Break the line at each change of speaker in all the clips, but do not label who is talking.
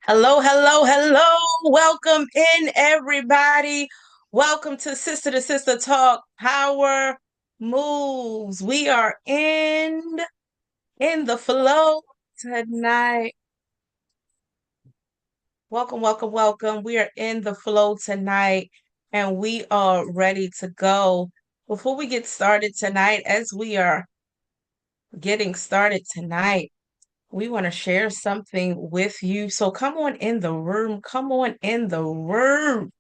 Hello, hello, hello. Welcome in, everybody. Welcome to Sister Talk Power Moves. We are in the flow tonight. Welcome, welcome, welcome. We are in the flow tonight and we are ready to go. Before we get started tonight, as we are getting started tonight, we want to share something with you. So come on in the room. Come on in the room.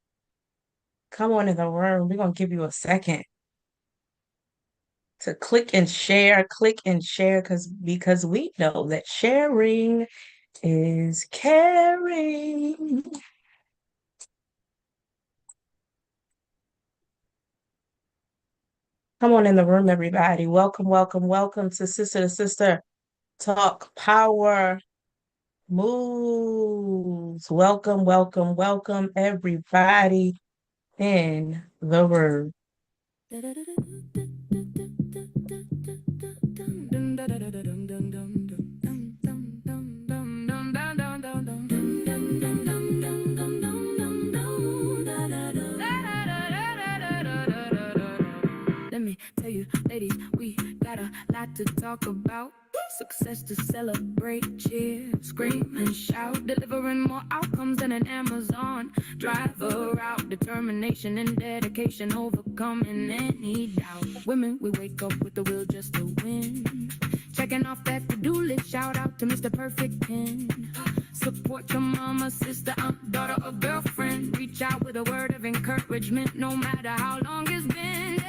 Come on in the room. We're going to give you a second to click and share because we know that sharing is caring. Come on in the room, everybody. Welcome, welcome, welcome to Sister Talk Power Moves. Welcome, welcome, welcome, everybody in the room.
Let me tell you, ladies, we got a lot to talk about. Success to celebrate, cheer, scream and shout. Delivering more outcomes than an Amazon driver out. Determination and dedication, overcoming any doubt. Women, we wake up with the will just to win. Checking off that to-do list, shout out to Mr. Perfect 10. Support your mama, sister, aunt, daughter, or girlfriend. Reach out with a word of encouragement, no matter how long it's been.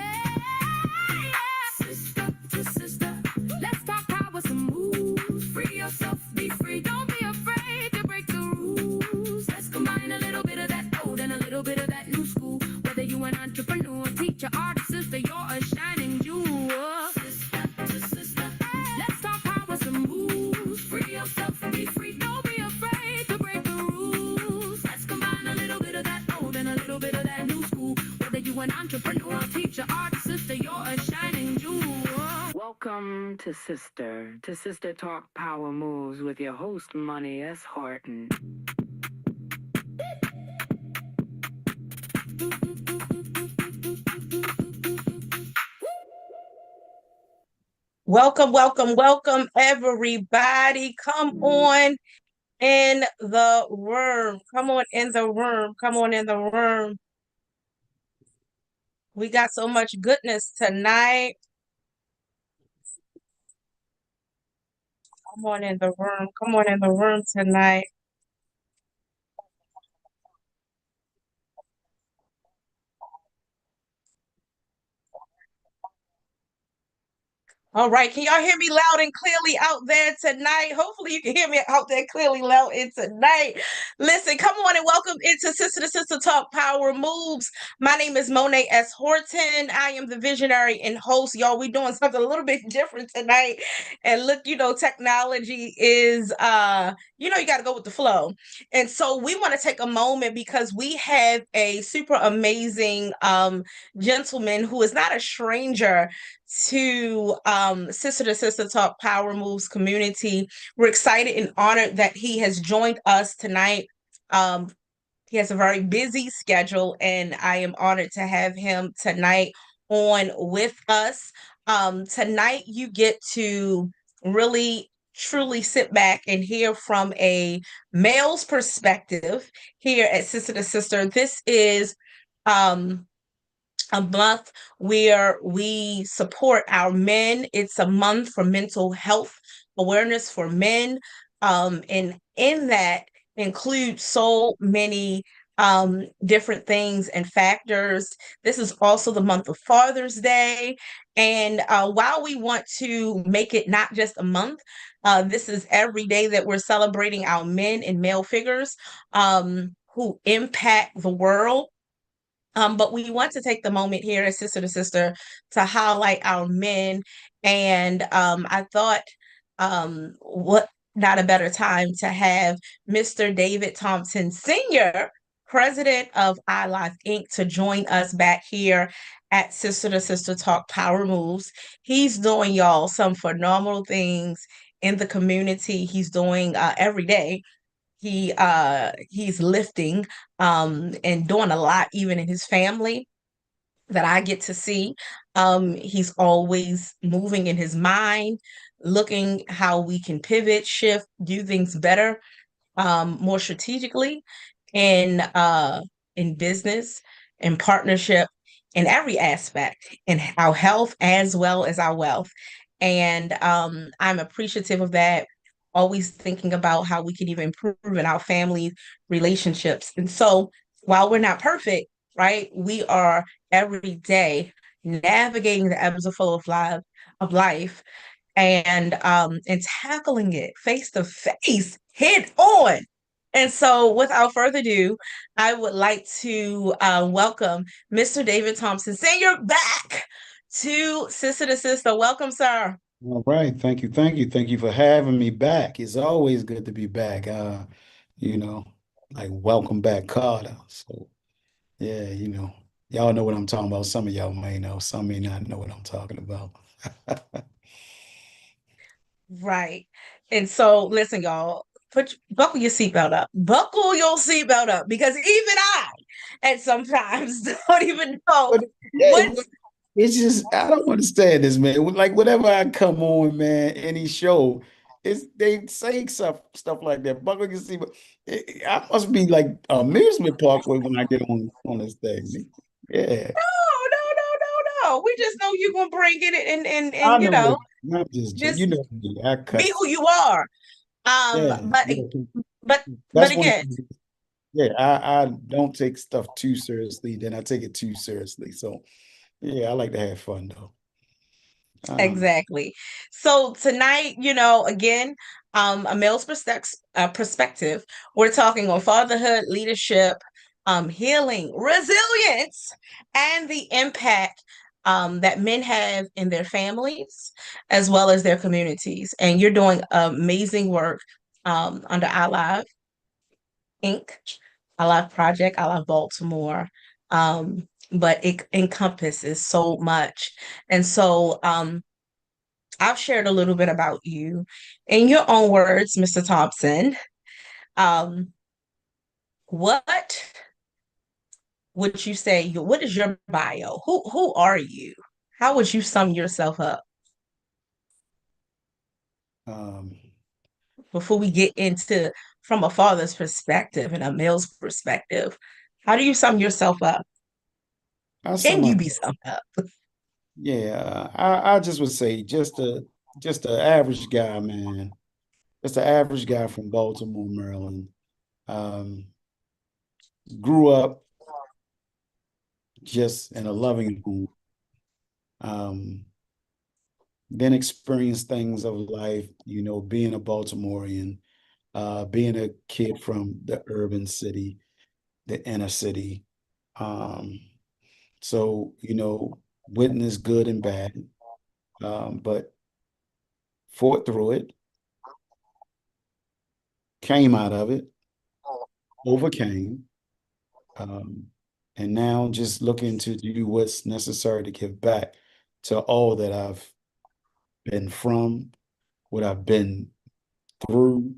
Sister to sister, let's talk power, some moves. Free yourself, be free, don't be afraid to break the rules. Let's combine a little bit of that old and a little bit of that new school. Whether you an entrepreneur, teacher, artist, sister, you're a shining jewel. Sister to sister, let's talk power, some moves. Free yourself, be free, don't be afraid to break the rules. Let's combine a little bit of that old and a little bit of that new school. Whether you an entrepreneur, teacher, artist, sister, you're a shining jewel.
Welcome to Sister Talk Power Moves with your host, Mone't S. Horton.
Welcome, welcome, welcome, everybody. Come on in the room. Come on in the room. Come on in the room. We got so much goodness tonight. Come on in the room. Come on in the room tonight. All right, can y'all hear me loud and clearly out there tonight? Hopefully, you can hear me out there clearly loud and tonight. Listen, come on and welcome into Sister to Sister Talk Power Moves. My name is Mone't S. Horton. I am the visionary and host. Y'all, we doing something a little bit different tonight. And look, technology is you got to go with the flow. And so we want to take a moment because we have a super amazing gentleman who is not a stranger to Sister Talk Power Moves community. We're excited and honored that he has joined us tonight. Um, he has a very busy schedule, and I am honored to have him tonight on with us. Tonight, you get to really truly sit back and hear from a male's perspective here at Sister to Sister. This is um a month where we support our men. It's a month for mental health awareness for men. And in that includes so many different things and factors. This is also the month of Father's Day. And while we want to make it not just a month, this is every day that we're celebrating our men and male figures who impact the world. But we want to take the moment here as Sister to Sister to highlight our men. And I thought, what not a better time to have Mr. David Thompson Sr., president of iLife Inc., to join us back here at Sister to Sister Talk Power Moves. He's doing, y'all, some phenomenal things in the community. He's doing every day. He's lifting and doing a lot even in his family that I get to see. He's always moving in his mind, looking how we can pivot, shift, do things better, more strategically in business, in partnership, in every aspect, in our health as well as our wealth. And I'm appreciative of that, always thinking about how we can even improve in our family relationships. And so while we're not perfect, right, we are every day navigating the ebbs and flow of life and tackling it face to face, head on. And so, without further ado, I would like to welcome Mr. David Thompson Sr. back to Sister to Sister. Welcome, sir.
All right. Thank you. Thank you. Thank you for having me back. It's always good to be back. You know, like welcome back, Carter. So yeah, y'all know what I'm talking about. Some of y'all may know, some may not know what I'm talking about.
Right. And so, listen, y'all, buckle your seatbelt up. Buckle your seatbelt up because even I, at sometimes, don't even know
But yeah,
what's.
it's just I don't understand this, man. Like whenever I come on, man, any show, it's they say stuff like that. Buckle your seat. I must be like amusement park when I get on this thing. Yeah,
No, no, no, no, no. We just know you're gonna bring it and
I know it. Not just
just
me. I
be
cut.
who you are.
Yeah,
But
yeah.
but but
That's one
again,
thing. Yeah, I don't take stuff too seriously. Then I take it too seriously. So yeah, I like to have fun though. Um,
exactly. So tonight, again, a male's perspective, we're talking on fatherhood, leadership, healing, resilience, and the impact that men have in their families as well as their communities. And you're doing amazing work under iLive Inc., iLive Project, iLive Baltimore. But it encompasses so much. And so I've shared a little bit about you. In your own words, Mr. Thompson, um, what would you say what is your bio? Who are you? How would you sum yourself up
um,
before we get into from a father's perspective and a male's perspective? How do you sum yourself up?
I
Can
sum
you
up.
be summed up?
Yeah, I just would say just a average guy, man. Just an average guy from Baltimore, Maryland. Um, Grew up just in a loving home. Um, then experienced things of life, being a Baltimorean, being a kid from the urban city, the inner city. Um, so, witnessed good and bad, but fought through it, came out of it, overcame, um, and now just looking to do what's necessary to give back to all that I've been from, what I've been through,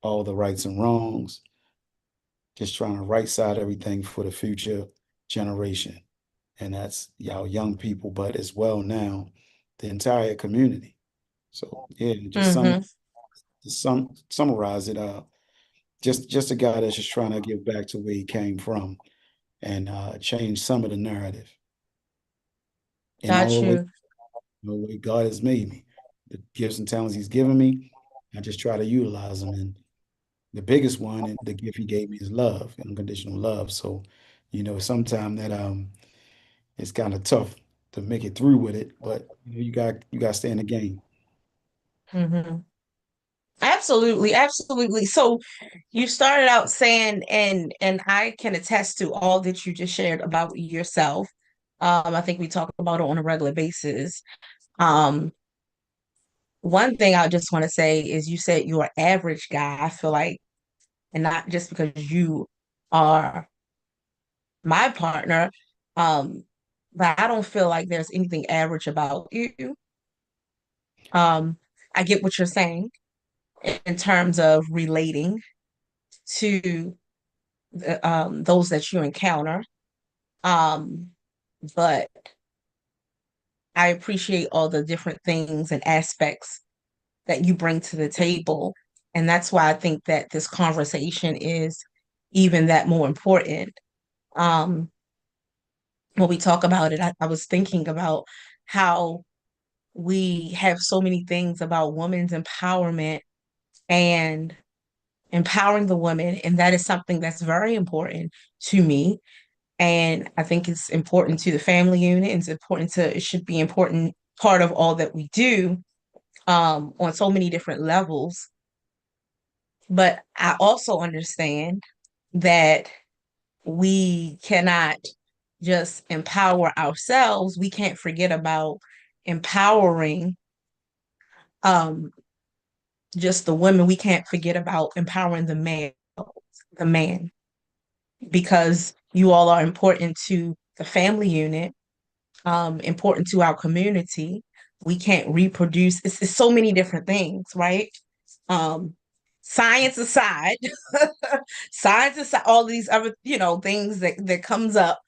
all the rights and wrongs, just trying to right side everything for the future generation. And that's y'all young people, but as well now, the entire community. So yeah, just
Mm-hmm.
summarize it. Just a guy that's just trying to give back to where he came from and change some of the narrative in all
Got
the way,
you.
the way God has made me. The gifts and talents He's given me, I just try to utilize them. And the biggest one, and the gift He gave me is love, unconditional love. So, sometimes that it's kind of tough to make it through with it, but you got to stay in the game.
Mm-hmm. Absolutely, absolutely. So you started out saying, and I can attest to all that you just shared about yourself. I think we talk about it on a regular basis. Um, One thing I just want to say is you said you're an average guy. I feel like, and not just because you are my partner, um, but I don't feel like there's anything average about you. Um, I get what you're saying. in terms of relating to those that you encounter. Um, but I appreciate all the different things and aspects that you bring to the table. And that's why I think that this conversation is even that more important. Um, when we talk about it, I was thinking about how we have so many things about women's empowerment and empowering the women. And that is something that's very important to me. And I think it's important to the family unit. It's important to, it should be important part of all that we do on so many different levels. But I also understand that we cannot just empower ourselves. We can't forget about empowering um, just the women. We can't forget about empowering the man, because you all are important to the family unit, important to our community. We can't reproduce. It's so many different things, right? Um, science aside, science aside, all these other, things that comes up.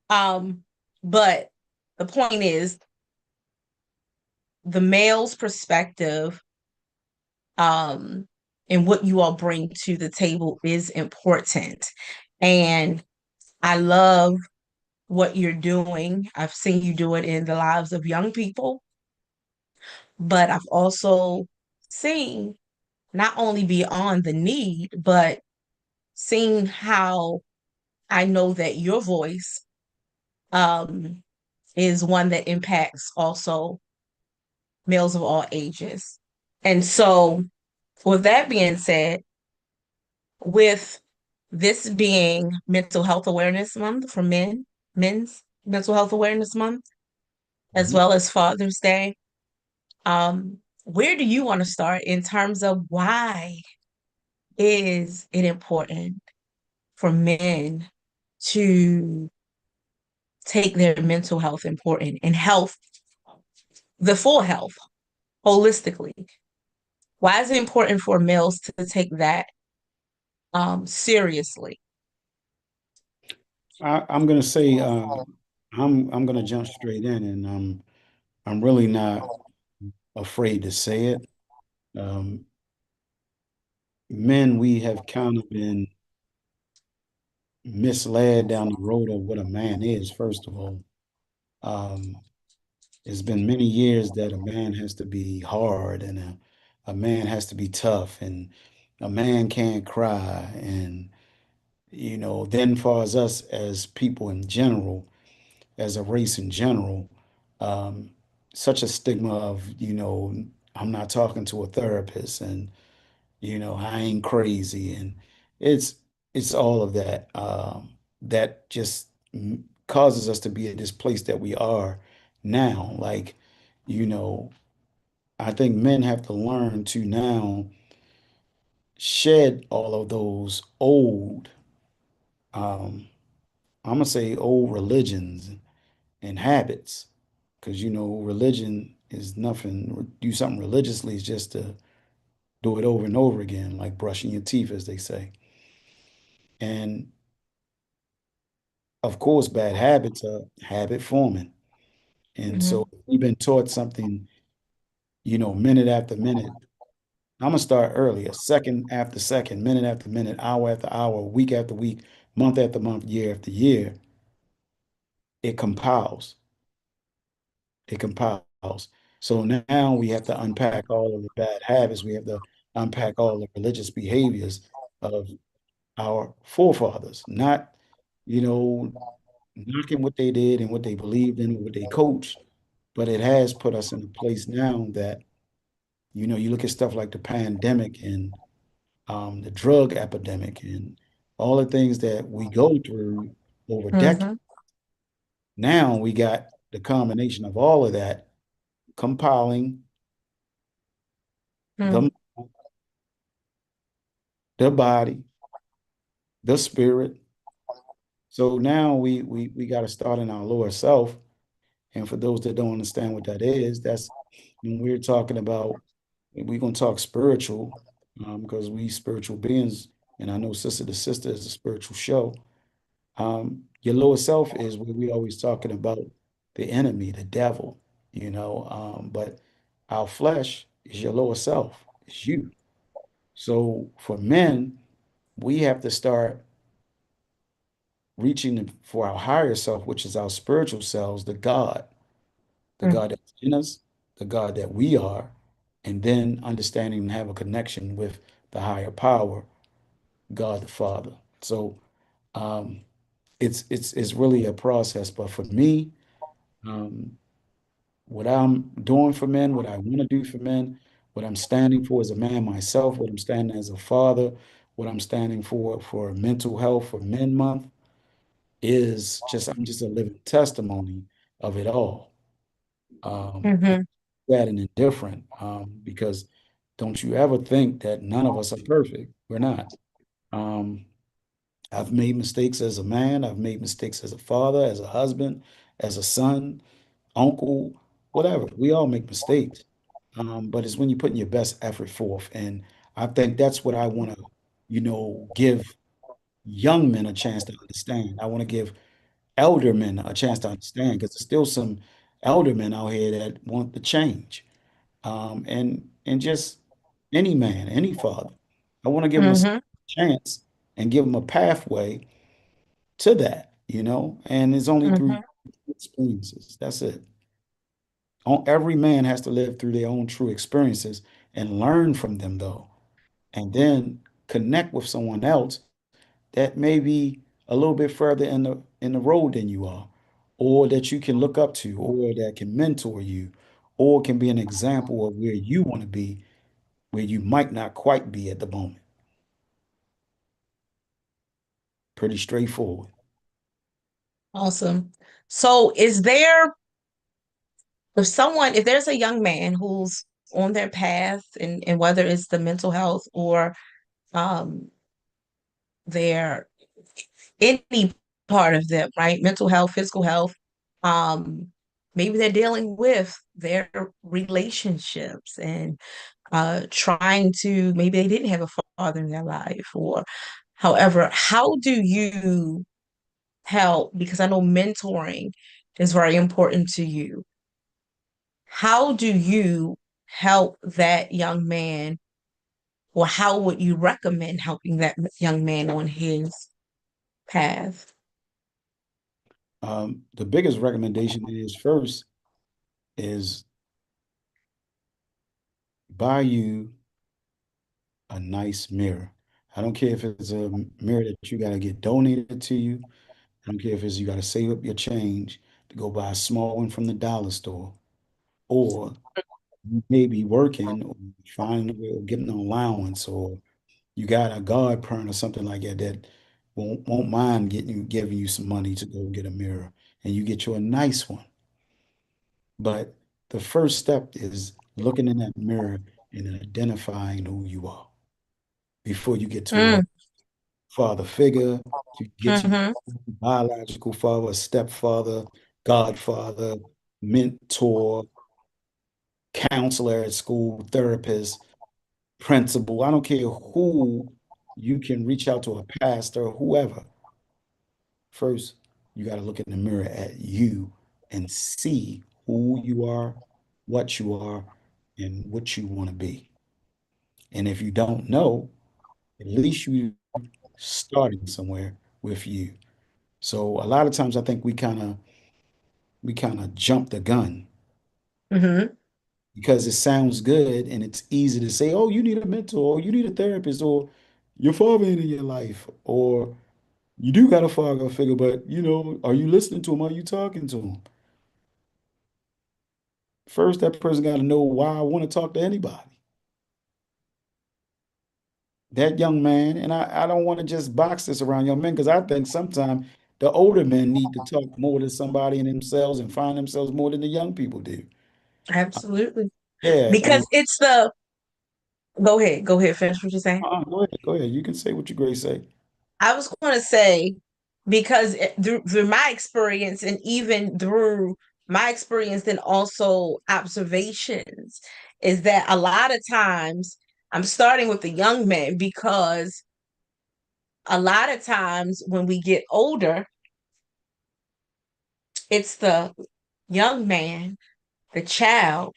Um, but the point is, the male's perspective, um, and what you all bring to the table is important. And I love what you're doing. I've seen you do it in the lives of young people, but I've also seen not only beyond the need, but seeing how I know that your voice um, is one that impacts also males of all ages. And so, with that being said, with this being Mental Health Awareness Month for men's Mental Health Awareness Month, as
Mhm.
well as Father's Day, where do you want to start in terms of why is it important for men to take their mental health important and health, the full health, holistically? Why is it important for males to take that seriously?
I'm gonna say I'm gonna jump straight in, and I'm really not afraid to say it. Um, Men, we have kind of been misled down the road of what a man is. First of all, um, it's been many years that a man has to be hard, and a man has to be tough, and a man can't cry, and then far as us as people in general, as a race in general, um, such a stigma of, I'm not talking to a therapist, and, I ain't crazy. And it's, it's all of that, that just causes us to be at this place that we are now. Like, you know, I think men have to learn to now shed all of those old, um, I'm gonna say old religions and habits, because religion is nothing. Do something religiously is just to do it over and over again, like brushing your teeth, as they say. And of course, bad habits are habit forming. And so
Mhm.
we've been taught something, minute after minute. I'm gonna start earlier, second after second, minute after minute, hour after hour, week after week, month after month, year after year. It compiles. It compiles. So now we have to unpack all of the bad habits. We have to unpack all the religious behaviors of our forefathers, not, you know, knocking what they did and what they believed in and what they coached, but it has put us in a place now that, you look at stuff like the pandemic and the drug epidemic and all the things that we go through over decades.
Mhm.
Now we got the combination of all of that compiling
Mhm.
the the body, the spirit. So now we got to start in our lower self. And for those that don't understand what that is, that's when we're talking about, we're gonna talk spiritual. because we spiritual beings, and I know Sister to Sister is a spiritual show. Your lower self is what we always talking about, the enemy, the devil, but our flesh is your lower self, it's you. So for men, we have to start reaching for our higher self, which is our spiritual selves, the
Mm,
God that's in us, the God that we are, and then understanding and have a connection with the higher power, God the Father. So um, it's really a process. But for me, um, what I'm doing for men, what I want to do for men, what I'm standing for as a man myself, what I'm standing as a father, what I'm standing for mental health for Men Month is just I'm just a living testimony of it all. It's
mm-hmm,
sad and indifferent because don't you ever think that none of us are perfect. We're not. Um, I've made mistakes as a man. I've made mistakes as a father, as a husband, as a son, uncle, whatever. We all make mistakes. But it's when you're putting your best effort forth. And I think that's what I want to, give young men a chance to understand. I want to give elder men a chance to understand because there's still some elder men out here that want to change. And just any man, any father, I want to give them a
mm-hmm,
chance and give them a pathway to that, and it's only through
mm-hmm.
experiences. That's it. Every man has to live through their own true experiences and learn from them, though, and then connect with someone else that may be a little bit further in the road than you are, or that you can look up to, or that can mentor you, or can be an example of where you want to be, where you might not quite be at the moment. Pretty straightforward.
Awesome. So if there's a young man who's on their path, and whether it's the mental health or um their any part of them, right? Mental health, physical health, um, maybe they're dealing with their relationships and trying to, maybe they didn't have a father in their life, or however, how do you help? Because I know mentoring is very important to you. How do you help that young man, or how would you recommend helping that young man on his path?
The biggest recommendation is first is buy you a nice mirror. I don't care if it's a mirror that you got to get donated to you. I don't care if it's you got to save up your change to go buy a small one from the dollar store, or you may be working or finding a way of getting an allowance, or you got a godparent or something like that that won't mind giving you some money to go get a mirror, and you get you a nice one. But the first step is looking in that mirror and identifying who you are before you get to a
Mm,
father figure, to get to your
mm-hmm,
biological father, stepfather, godfather, mentor, counselor at school, therapist, principal. I don't care who you can reach out to, a pastor, whoever. First, you got to look in the mirror at you and see who you are, what you are, and what you want to be. And if you don't know, at least you starting somewhere with you. So a lot of times I think we kind of jump the gun
mm-hmm.
because it sounds good and it's easy to say, oh, you need a mentor, or you need a therapist, or your father ain't in your life, or you do got a father figure, but are you listening to him? Are you talking to him? First, that person got to know why I want to talk to anybody. That young man, and I don't want to just box this around young men because I think sometimes the older men need to talk more to somebody in themselves and find themselves more than the young people do.
Absolutely.
Yeah,
Because it's the go ahead, finish what you're saying.
go ahead, go ahead. You can say what you great say.
I was going to say, because through my experience, and even through my experience and also observations, is that a lot of times I'm starting with the young men because a lot of times when we get older, it's the young man, the child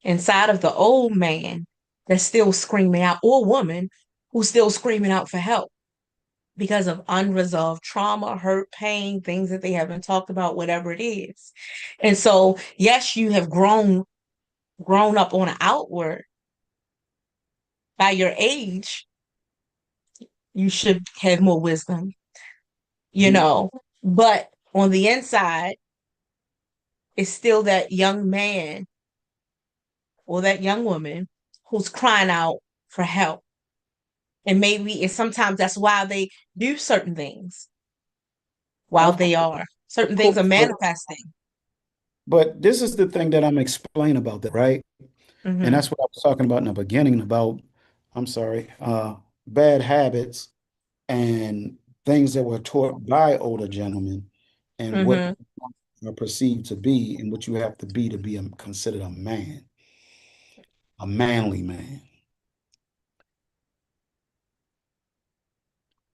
inside of the old man that's still screaming out, or woman who's still screaming out for help because of unresolved trauma, hurt, pain, things that they haven't talked about, whatever it is. And so, yes, you have grown up on an outward by your age, you should have more wisdom, you
Mhm.
know. But on the inside, it's still that young man or that young woman who's crying out for help. And maybe it's sometimes that's why they do certain things while
Of
they
course,
are. Certain
of
things are
course,
manifesting.
but this is the thing that I'm explaining about that, right? And
Mm-hmm.
that's what I was talking about in the beginning about, I'm sorry, bad habits and things that were taught by older gentlemen and what
Mm-hmm.
are perceived to be and what you have to be considered a man, a manly man.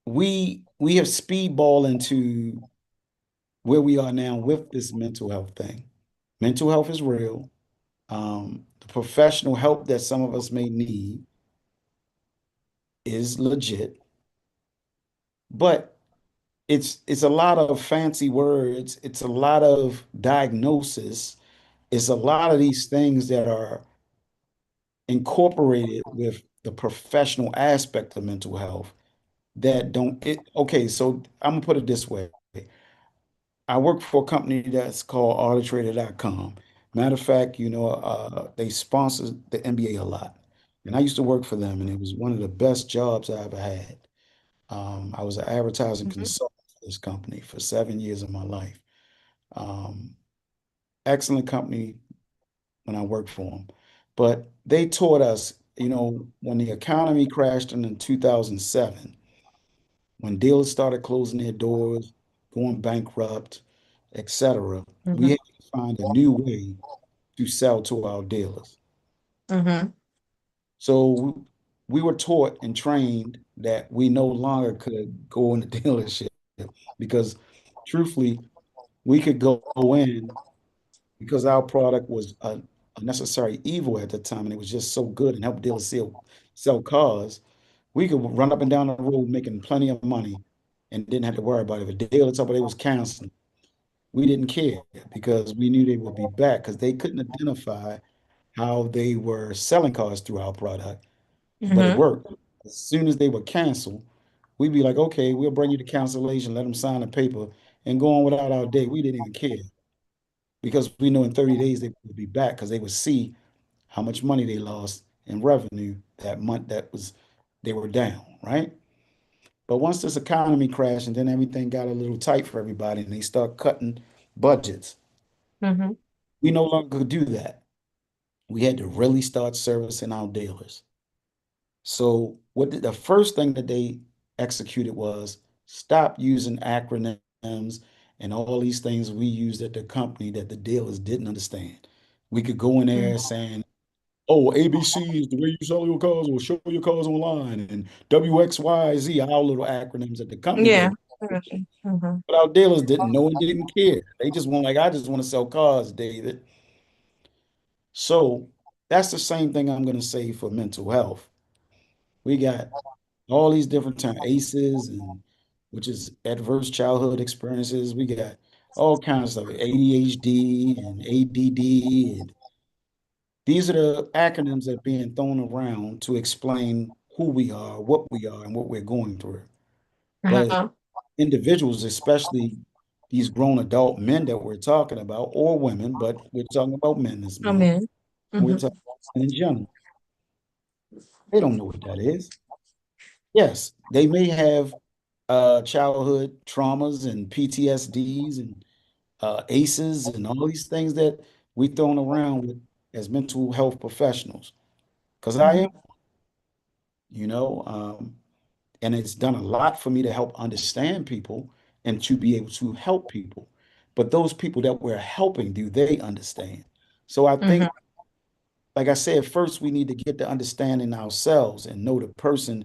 We have speedball into where we are now with this mental health thing. Mental health is real. The professional help that some of us may need is legit, but it's a lot of fancy words. It's a lot of diagnosis. It's a lot of these things that are incorporated with the professional aspect of mental health that don't it okay, so I'm gonna put it this way. I work for a company that's called arbitrator.com. Matter of fact, they sponsor the NBA a lot. And I used to work for them, and it was one of the best jobs I ever had. I was an advertising
Mm-hmm.
consultant for this company for 7 years of my life. Um, Excellent company when I worked for them. But they taught us, when the economy crashed in 2007, when dealers started closing their doors, going bankrupt, etc., we
Mm-hmm.
had to find a new way to sell to our dealers.
Mm-hmm.
So we were taught and trained that we no longer could go in the dealership because truthfully, we could go in because our product was a necessary evil at the time and it was just so good and helped dealers sell cars. We could run up and down the road making plenty of money and didn't have to worry about it. If a dealer told me they was canceling, we didn't care because we knew they would be back because they couldn't identify how they were selling cars through our product, but it
Mm-hmm.
worked. As soon as they were canceled, we'd be like, okay, we'll bring you the cancellation, let them sign a paper, and go on without our day. We didn't even care because we know in 30 days they would be back because they would see how much money they lost in revenue that month that was they were down, right? But once this economy crashed and then everything got a little tight for everybody and they start cutting budgets,
Mm-hmm.
we no longer could do that. We had to really start servicing our dealers. So the first thing that they executed was stop using acronyms and all these things we used at the company that the dealers didn't understand. We could go in there saying, oh, ABC is the way you sell your cars or show your cars online, and WXYZ, our little acronyms at the company
Yeah.
that,
Mm-hmm.
but our dealers didn't know and didn't care. They just want like, I just want to sell cars, David. So that's the same thing I'm going to say for mental health. We got all these different terms, ACEs, and which is adverse childhood experiences. We got all kinds of ADHD and ADD, and these are the acronyms that are being thrown around to explain who we are, what we are, and what we're going through. But
Uh-huh.
individuals, especially these grown adult men that we're talking about, or women, but we're talking about men this
I'm
month.
in.
We're
Mm-hmm.
talking in general. They don't know what that is. Yes, they may have childhood traumas and PTSDs and ACEs and all these things that we thrown around with as mental health professionals. Because I am,
Mm-hmm.
you know, and it's done a lot for me to help understand people and to be able to help people. But those people that we're helping, do they understand? So I
Mm-hmm.
think like I said, first we need to get the understanding ourselves and know the person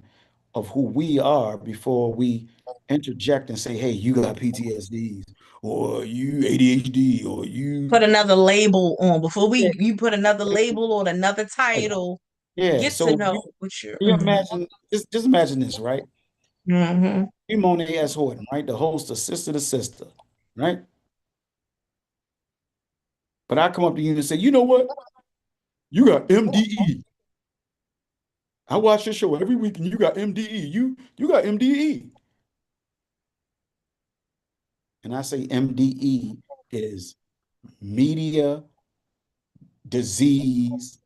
of who we are before we interject and say, hey, you got PTSDs or you ADHD or you.
Put another label on before
Yeah.
you put another label on another title.
Yeah.
Get to
So
know what you're.
you imagine, just imagine this, right?
Mm-hmm.
You Mone't S. Horton, right? The host of Sister to Sister, right? But I come up to you and say, you know what? You got MDE. I watch your show every week and you got MDE. You got MDE. And I say MDE is media disease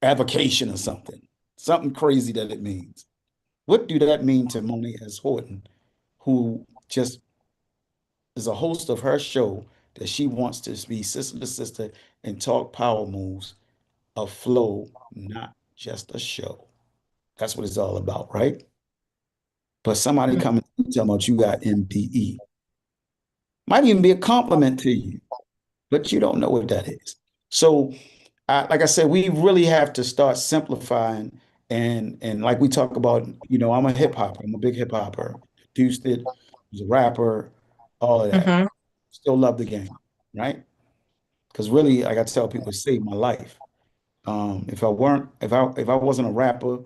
avocation or something. Something crazy that it means. What do that mean to Mone't S. Horton, who just is a host of her show that she wants to be sister to sister and talk power moves, a flow, not just a show. That's what it's all about, right? But somebody coming and tell about you got MDE. Might even be a compliment to you, but you don't know what that is. So, like I said, we really have to start simplifying and like we talk about, I'm a hip hopper. I'm a big hip hopper. Produced it, was a rapper, all of that.
Mm-hmm.
Still love the game, right? Because really, like I tell people, it saved my life. If I wasn't a rapper,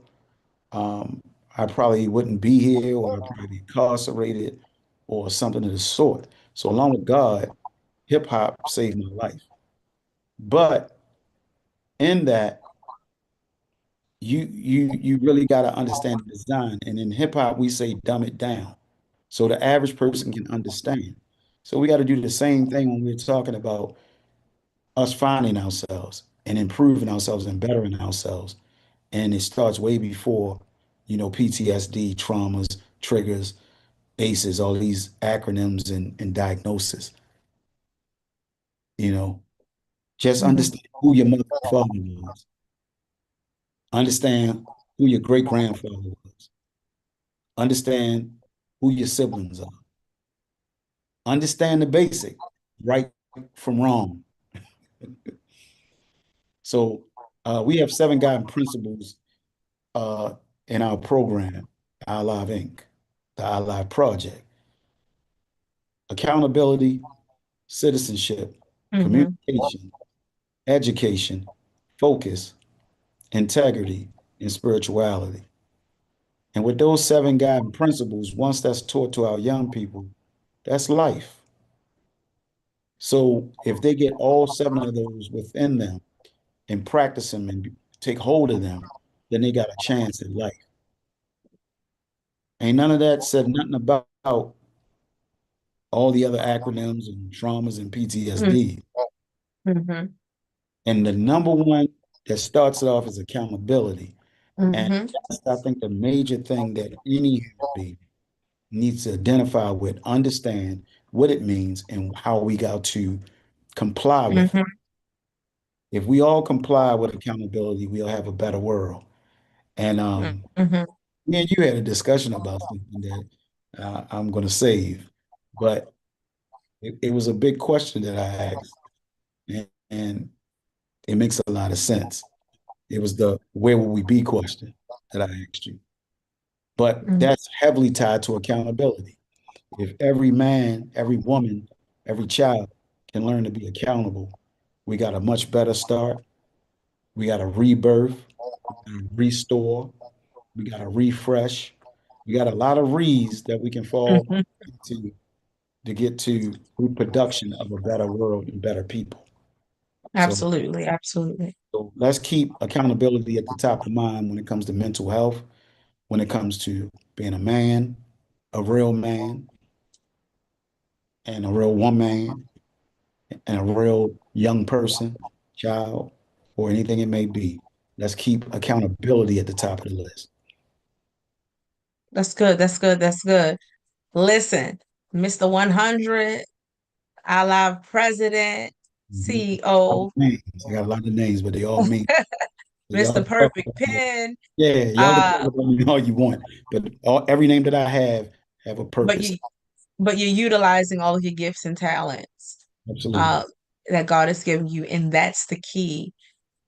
um, I probably wouldn't be here, or I'd probably be incarcerated, or something of the sort. So along with God, hip hop saved my life. But in that, you really got to understand the design. And in hip hop, we say dumb it down so the average person can understand. So we got to do the same thing when we're talking about us finding ourselves and improving ourselves and bettering ourselves. And it starts way before, PTSD, traumas, triggers, ACEs, all these acronyms and diagnosis. You know, just
Mm-hmm.
understand who your mother and father was. Understand who your great grandfather was. Understand who your siblings are. Understand the basic, right from wrong. So we have 7 guiding principles uh, in our program, Our Live Inc., the Our Live Project. Accountability, citizenship,
Mm-hmm.
communication, education, focus, integrity, and spirituality. And with those 7 guiding principles, once that's taught to our young people, that's life. So if they get all 7 of those within them and practice them and take hold of them, then they got a chance at life. Ain't none of that said nothing about all the other acronyms and traumas and PTSD.
Mm-hmm.
And the number one that starts it off is accountability. And
Mm-hmm.
that's, I think, the major thing that any human being needs to identify with, understand what it means and how we got to comply with it.
Mm-hmm.
If we all comply with accountability, we'll have a better world. And
Mm-hmm.
me and you had a discussion about something that I'm going to save, but it was a big question that I asked, and it makes a lot of sense. It was the where will we be question that I asked you. But that's heavily tied to accountability. If every man, every woman, every child can learn to be accountable, we got a much better start. We got a rebirth, restore, we got a refresh. We got a lot of re's that we can fall
Mm-hmm.
into to get to reproduction of a better world and better people. So,
Absolutely. Absolutely.
so let's keep accountability at the top of mind when it comes to mental health, when it comes to being a man, a real man, and a real woman, and a real young person, child, or anything it may be. Let's keep accountability at the top of the list.
That's good. That's good. That's good. Listen, Mr. 100, our live president,
Mhm.
CEO,
Names. I got a lot of names, but they all mean so y'all
Mr.
can talk
Perfect
about,
Pen.
yeah, y'all can
Uh,
talk about me all you want, but every name that I have a
but
purpose.
you but you're utilizing all of your gifts and talents
Absolutely.
uh that God has given you, and that's the key.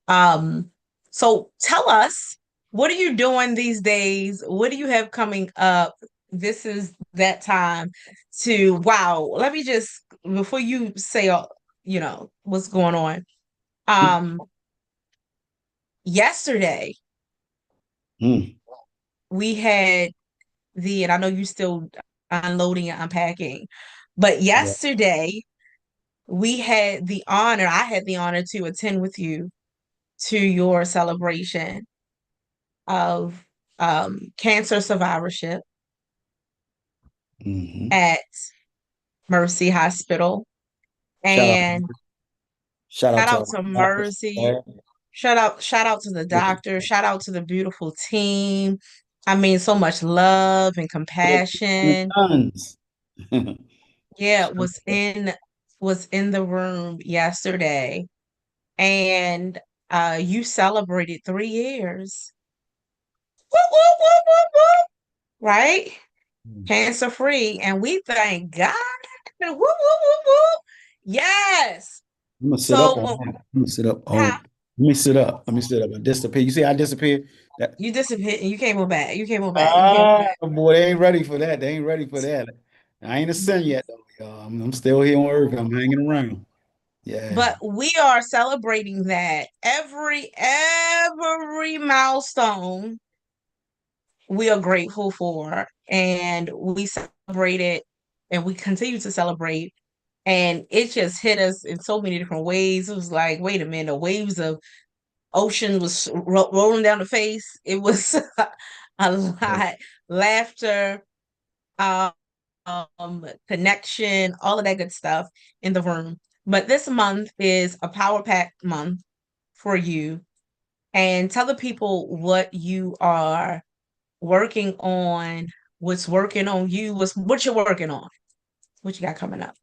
So tell us, what are you doing these days? What do you have coming up? This is that time to, wow, let me just, before you say, what's going on. Um, Yesterday
Mm,
we had and I know you still unloading and unpacking, but
yeah.
yesterday I had the honor to attend with you to your celebration of cancer survivorship
Hmm.
at Mercy Hospital.
Shout out,
And
shout out
shout
to
out
our
to
doctors.
Mercy. Shout out to the
Yeah.
doctor. Shout out to the beautiful team. I mean, so much love and compassion.
Tons.
Yeah, was in the room yesterday, and you celebrated 3 years. Woo, woo, woo, woo, woo. Right? Cancer free, and we thank God. Woo, woo, woo, woo. Yes.
I'm gonna sit up
So,
on that. I'm gonna sit up. Oh,
huh?
let me sit up. Let me sit up. I disappear. You see, I disappear. That
You disappeared. You came on back. You came on back. You came on back.
boy, they ain't ready for that. They ain't ready for that. I ain't a sin yet though, y'all. I'm still here on earth. I'm hanging around. Yeah.
But we are celebrating that every milestone we are grateful for, and we celebrated, and we continue to celebrate, and it just hit us in so many different ways. It was like, wait a minute, the waves of ocean was rolling down the face. It was a lot, laughter, um, connection, all of that good stuff in the room. But this month is a power pack month for you, and tell the people what you are working on, what's working on you, what you're working on, what you got coming up.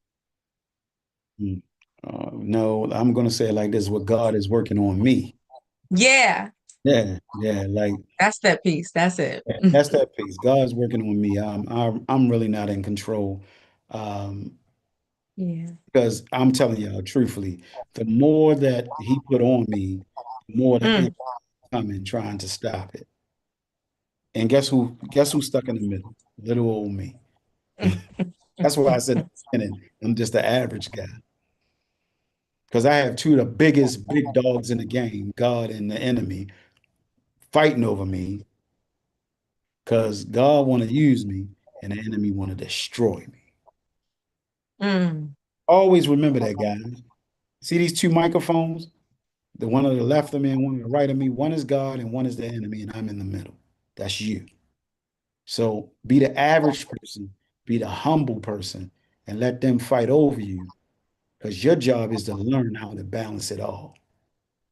Mm. No, I'm gonna say it like this: what God is working on me.
Yeah,
Yeah, yeah, like
that's that piece. That's it.
that's that piece. God's working on me. I'm really not in control. Um,
Yeah.
because I'm telling y'all truthfully, the more that he put on me, the more the enemy
Mm.
coming trying to stop it. And guess who? Guess who's stuck in the middle? Little old me. That's why I said at the beginning, I'm just the average guy. Because I have two of the biggest big dogs in the game, God and the enemy, fighting over me. Because God want to use me, and the enemy want to destroy me.
Mm.
Always remember that, guys. See these two microphones? The one on the left of me and one on the right of me. One is God and one is the enemy, and I'm in the middle. That's you. So be the average person, be the humble person, and let them fight over you because your job is to learn how to balance it all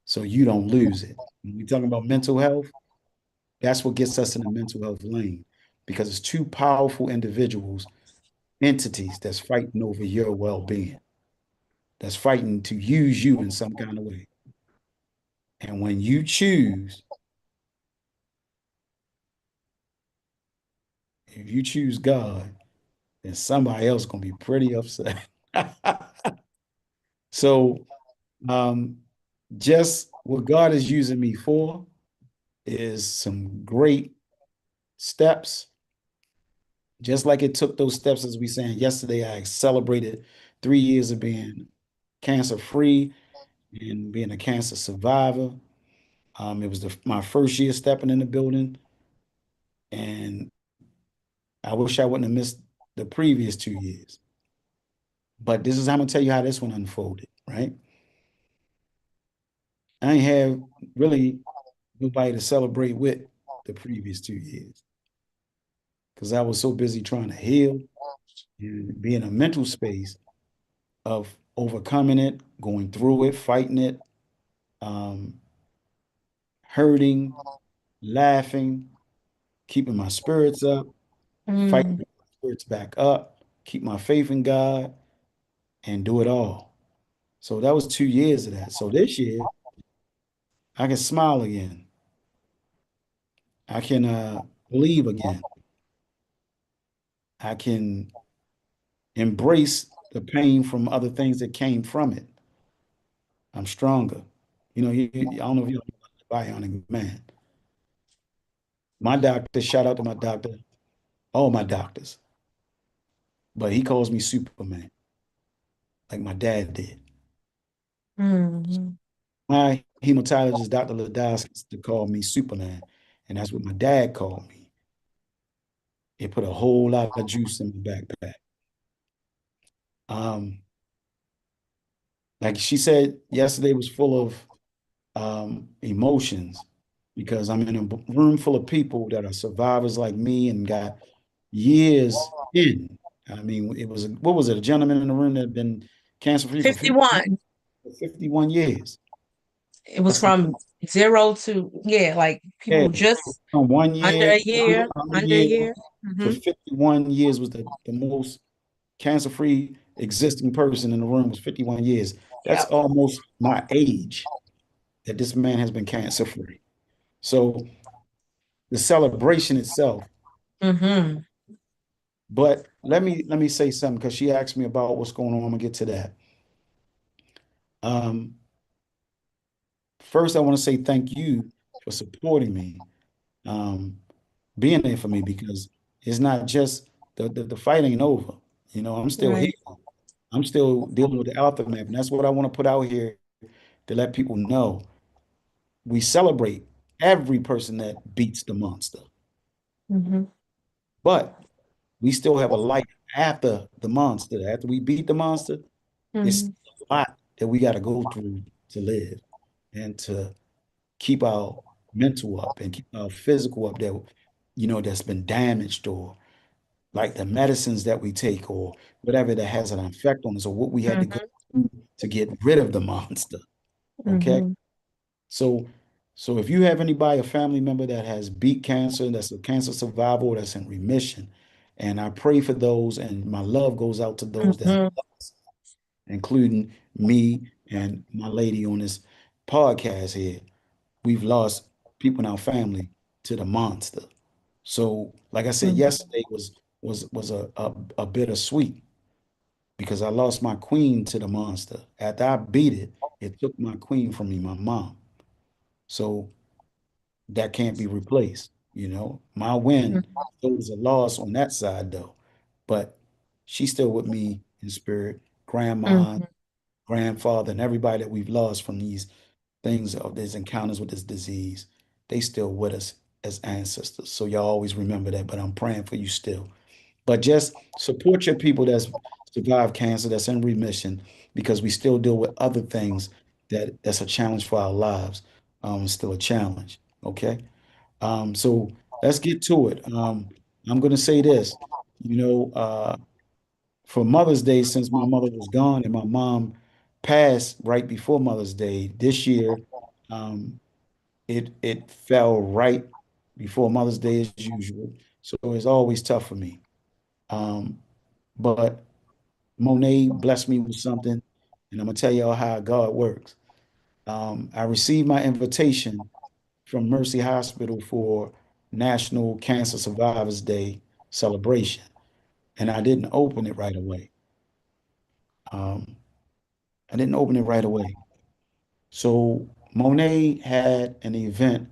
so you don't lose it. When we talking about mental health, that's what gets us in the mental health lane because it's two powerful individuals, entities that's fighting over your well-being, that's fighting to use you in some kind of way. And when you choose, if you choose God, then somebody else gonna be pretty upset. So um, just what God is using me for is some great steps. Just like it took those steps, as we saying yesterday, I celebrated 3 years of being cancer free and being a cancer survivor. It was my first year stepping in the building, and I wish I wouldn't have missed the previous 2 years. But this is I'm gonna tell you how this one unfolded, right? I ain't have really nobody to celebrate with the previous 2 years because I was so busy trying to heal and be in a mental space of overcoming it, going through it, fighting it, um, hurting, laughing, keeping my spirits up, fighting
Mm.
my spirits back up, keep my faith in God, and do it all. So that was 2 years of that. So this year, I can smile again. I can believe again. I can embrace the pain from other things that came from it. I'm stronger. I don't know if you know about the bionic man. My doctor, shout out to my doctor, all my doctors, but he calls me Superman, like my dad did.
Mm-hmm.
My hematologist, Dr. Ladowski, used to call me Superman, and that's what my dad called me. It put a whole lot of juice in my backpack. Um, like she said, yesterday was full of emotions because I'm in a room full of people that are survivors like me and got years in. I mean, it was what was it? A gentleman in the room that had been cancer free for
51.
51 years.
It was
That's
from zero to, yeah, like
yeah,
people just
from one
under
year,
a year,
under a
under a
year
year.
to
Mm-hmm.
51 years was the most cancer free existing person in the room was 51 years. That's
Yep.
almost my age that this man has been cancer free. So the celebration itself.
Mm-hmm.
But let me say something because she asked me about what's going on. I'm gonna get to that. Um, First, I want to say thank you for supporting me, um, being there for me because it's not just the fight ain't over. I'm still here.
Right.
I'm still dealing with the aftermath, and that's what I want to put out here to let people know. We celebrate every person that beats the monster,
Mm-hmm.
but we still have a life after the monster. After we beat the monster, it's
Mm-hmm.
a lot that we got to go through to live and to keep our mental up and keep our physical up that's been damaged or like the medicines that we take or whatever that has an effect on us or what we had to go through to get rid of the monster. Okay.
Mm-hmm.
So so if you have anybody, a family member that has beat cancer, that's a cancer survivor, that's in remission, and I pray for those, and my love goes out to those that
Mm-hmm.
including me and my lady on this podcast here. We've lost people in our family to the monster. So, like I said,
Mm-hmm.
yesterday was a bittersweet because I lost my queen to the monster. After I beat it, it took my queen from me, my mom. So that can't be replaced. My win still was a loss on that side though, but she's still with me in spirit. Grandma,
Mm-hmm.
grandfather, and everybody that we've lost from these things of these encounters with this disease, they still with us as ancestors. So y'all always remember that, but I'm praying for you still. But just support your people that's survived cancer, that's in remission, because we still deal with other things that's a challenge for our lives. Still a challenge. Okay. So let's get to it. I'm gonna say this, you know, uh, for Mother's Day, since my mother was gone and my mom passed right before Mother's Day this year, um, it fell right before Mother's Day as usual. So it's always tough for me. Um, but Monet blessed me with something, and I'm gonna tell y'all how God works. I received my invitation from Mercy Hospital for National Cancer Survivors Day celebration, and I didn't open it right away. Um, I didn't open it right away. So Monet had an event,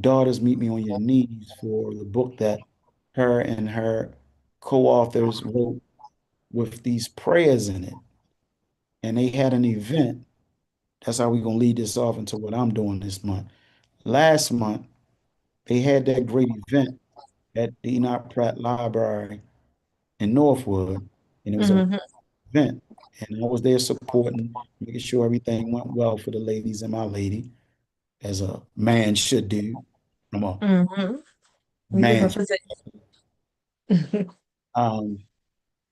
Daughters Meet Me on Your Knees, for the book that her and her co-authors wrote with these prayers in it. And they had an event. That's how we're gonna lead this off into what I'm doing this month. Last month, they had that great event at the Enoch Pratt Library in Northwood, and it was a
Mm-hmm.
event. And I was there supporting, making sure everything went well for the ladies and my lady, as a man should do from a
Mm-hmm. You
man's
represent.
um,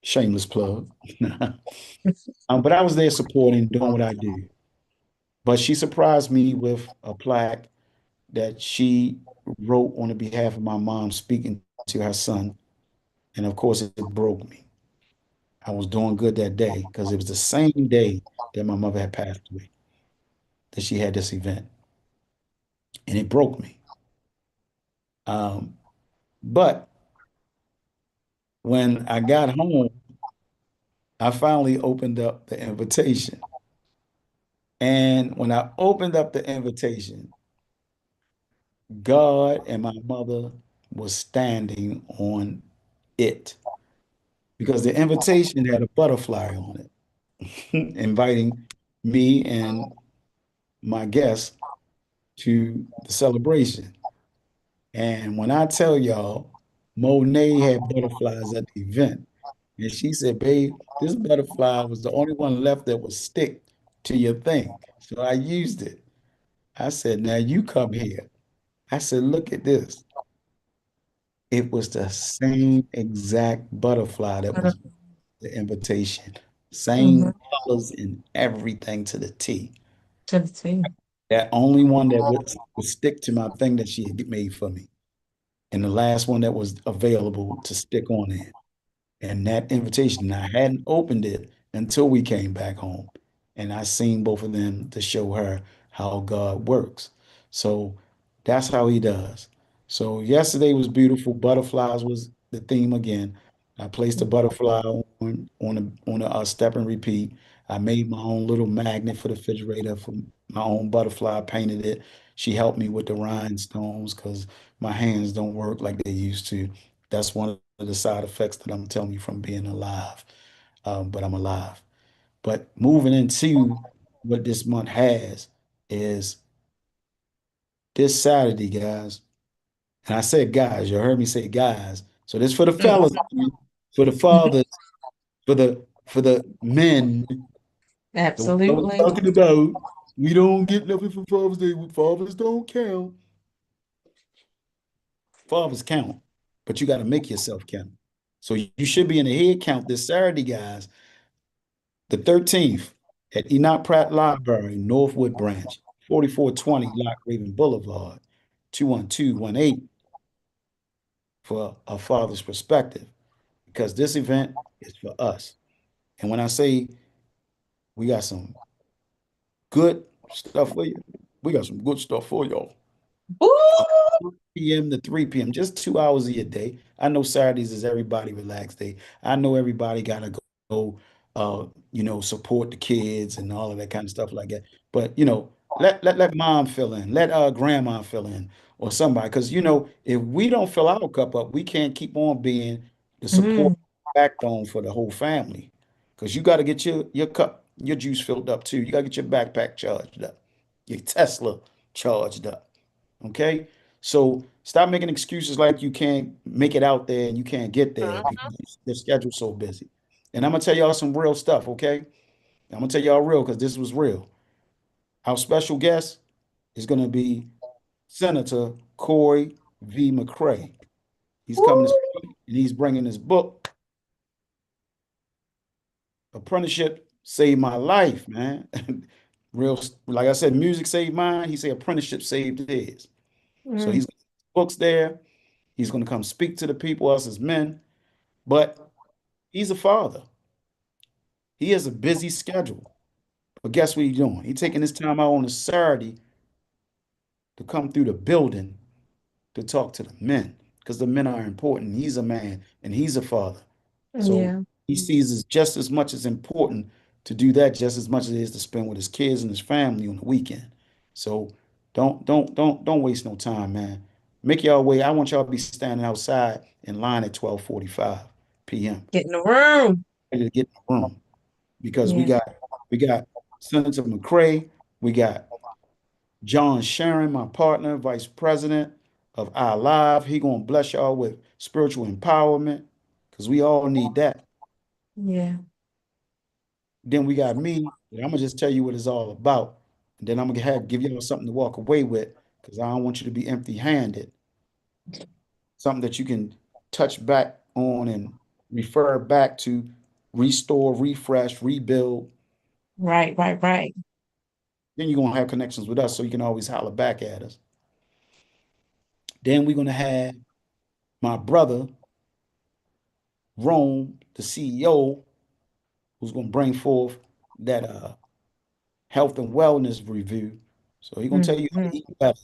shameless plug. But I was there supporting, doing what I do. But she surprised me with a plaque that she wrote on the behalf of my mom, speaking to her son. And of course, it broke me. I was doing good that day because it was the same day that my mother had passed away, that she had this event. And it broke me. Um, but when I got home, I finally opened up the invitation. And when I opened up the invitation, God and my mother was standing on it because the invitation had a butterfly on it, inviting me and my guests to the celebration. And when I tell y'all, Monet had butterflies at the event. And she said, babe, this butterfly was the only one left that would stick to your thing. So I used it. I said, now you come here. I said, look at this. It was the same exact butterfly that was the invitation,
Mhm.
same colors and everything to the T.
To the team.
That only one that would stick to my thing that she had made for me. And the last one that was available to stick on it. And that invitation, I hadn't opened it until we came back home. And I seen both of them to show her how God works. So that's how he does. So yesterday was beautiful. Butterflies was the theme again. I placed a butterfly on a step and repeat. I made my own little magnet for the refrigerator from my own butterfly, painted it. She helped me with the rhinestones because my hands don't work like they used to. That's one of the side effects that I'm telling you from being alive. But I'm alive. But moving into what this month has is this Saturday, guys. And I said guys, you heard me say guys. So this for the fellas,
Mhm.
for the fathers, for the men. So I was
Absolutely.
talking about we don't get nothing for Father's Day. Fathers don't count. Fathers count, but you got to make yourself count. So you should be in the head count this Saturday, guys. The 13th at Enoch Pratt Library, Northwood Branch, 4420 Lock Raven Boulevard, 21218 for a father's perspective, because this event is for us. And when I say we got some good stuff for you, we got some good stuff for y'all.
Ooh.
PM to 3 p.m., just 2 hours of your day. I know Saturdays is everybody relaxed day. I know everybody gotta go support the kids and all of that kind of stuff like that. But let mom fill in, let grandma fill in or somebody. Because if we don't fill our cup up, we can't keep on being the support
Mm.
backbone for the whole family. Because you got to get your cup, your juice filled up too. You got to get your backpack charged up, your Tesla charged up. Okay. So stop making excuses like you can't make it out there and you can't get there because the schedule's so busy. And I'm gonna tell y'all some real stuff, okay? I'm gonna tell y'all real because this was real. Our special guest is gonna be Senator Corey V. McCray. He's coming to
Ooh.
speak and he's bringing his book, Apprenticeship Saved My Life, man. Real, like I said, music saved mine. He said apprenticeship saved his. So
Mm.
he's books there. He's going to come speak to the people, us as men, but he's a father. He has a busy schedule. But guess what he's doing? He's taking his time out on a Saturday to come through the building to talk to the men because the men are important. He's a man and he's a father. So
Yeah.
he sees it just as much as important to do that just as much as it is to spend with his kids and his family on the weekend. So don't waste no time, man. Make y'all way. I want y'all to be standing outside in line at 12:45 p.m.
Get in the room.
ready to get in the room because we
Yeah.
got we got Senator McCray, we got John Sharon, my partner, Vice President of Our Live. He gonna bless y'all with spiritual empowerment because we all need that.
Yeah.
Then we got me. And I'm gonna just tell you what it's all about, and then I'm gonna give y'all something to walk away with because I don't want you to be empty-handed. Something that you can touch back on and refer back to, restore, refresh, rebuild.
Right, right, right.
Then you're gonna have connections with us, so you can always holler back at us. Then we're gonna have my brother Rome, the CEO, who's gonna bring forth that health and wellness review. So he's gonna tell you how
Mhm.
to eat better,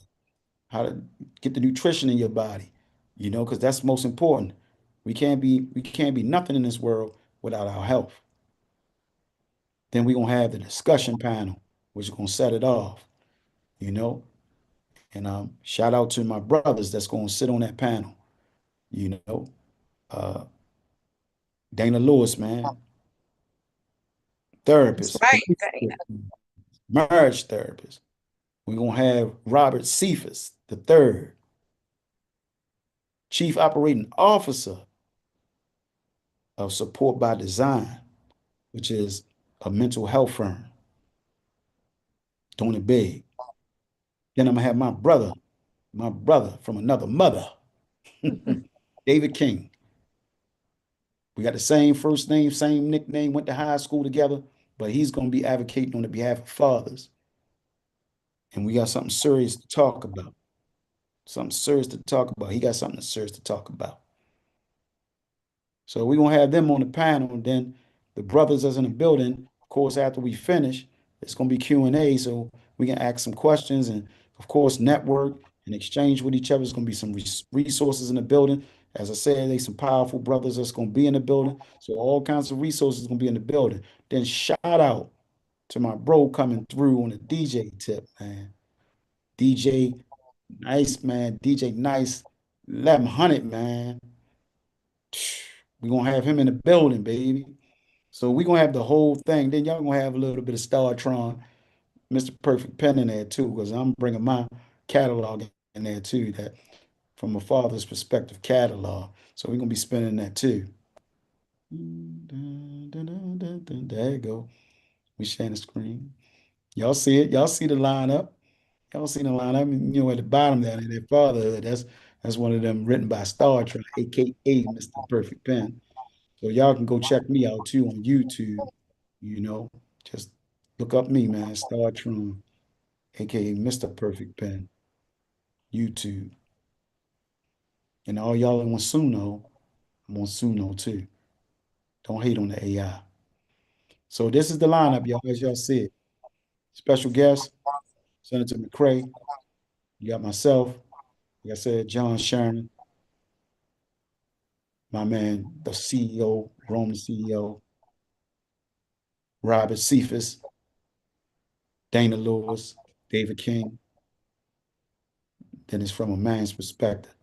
how to get the nutrition in your body, because that's most important. We can't be nothing in this world without our health. Then we're gonna have the discussion panel. which is gonna set it off, you know. And shout out to my brothers that's gonna sit on that panel, you know. Uh, Dana Lewis, man,
That's
therapist,
right, Dana.
marriage therapist. We're gonna have Robert Cephas the third, Chief Operating Officer of Support by Design, which is a mental health firm, doing it big. Then I'm gonna have my brother from another mother, David King. We got the same first name, same nickname, went to high school together, but he's gonna be advocating on the behalf of fathers. And we got something serious to talk about. Something serious to talk about. He got something serious to talk about. So we're gonna have them on the panel, and then the brothers that's in the building, of course, after we finish, it's gonna be Q&A, so we can ask some questions and of course network and exchange with each other. There's gonna be some resources in the building. As I said, there's some powerful brothers that's gonna be in the building. So all kinds of resources gonna be in the building. Then shout out to my bro coming through on the DJ tip, man. DJ Nice, man. DJ Nice, 1100, man. We're gonna have him in the building, baby. So we're gonna have the whole thing. Then y'all gonna have a little bit of StarTron, Mr. Perfect Pen in there too, because I'm bringing my catalog in there too, that from a father's perspective catalog. So we're gonna be spinning that too. There you go. We sharing the screen. Y'all see it? Y'all see the lineup? Y'all see the lineup? I mean, at the bottom there, that fatherhood. That's one of them written by StarTron, aka Mr. Perfect Pen. So y'all can go check me out too on YouTube. You know, just look up me, man, StarTron, aka Mr. Perfect Pen, YouTube. And all y'all on Suno, I'm on Suno too. Don't hate on the AI. So this is the lineup, y'all, as y'all see it. Special guest, Senator McCray. You got myself, like I said, John Sherman, my man, the CEO, Roman CEO, Robert Cephas, Dana Lewis, David King. Then it's from a man's perspective,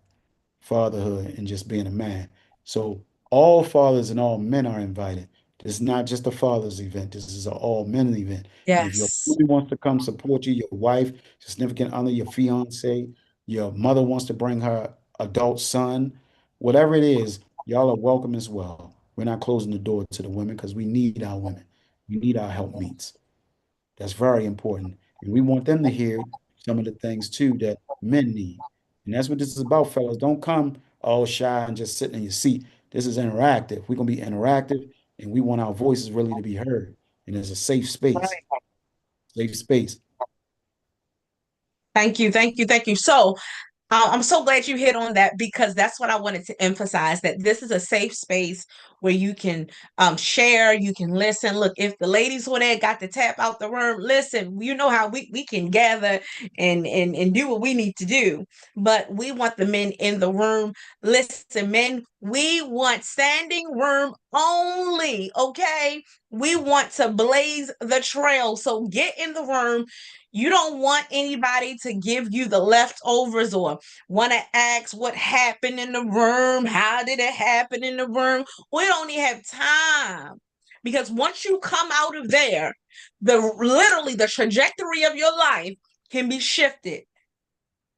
fatherhood and just being a man. So all fathers and all men are invited. This is not just a father's event. This is an all men event. And if your
Yes.
family wants to come support you, your wife, your significant other, your fiance, your mother wants to bring her adult son, whatever it is, y'all are welcome as well. We're not closing the door to the women because we need our women. We need our helpmeets. That's very important. And we want them to hear some of the things too that men need. And that's what this is about, fellas. Don't come all shy and just sitting in your seat. This is interactive. We're gonna be interactive and we want our voices really to be heard. And it's a safe space.
Right.
Safe space.
Thank you, thank you, thank you. So, I'm so glad you hit on that because that's what I wanted to emphasize that this is a safe space where you can share, you can listen. Look, if the ladies on there got to tap out the room, listen, you know how we can gather and do what we need to do. But we want the men in the room. Listen, men, we want standing room only, okay? We want to blaze the trail. So get in the room. You don't want anybody to give you the leftovers or want to ask what happened in the room. How did it happen in the room? We don't even have time because once you come out of there, literally the trajectory of your life can be shifted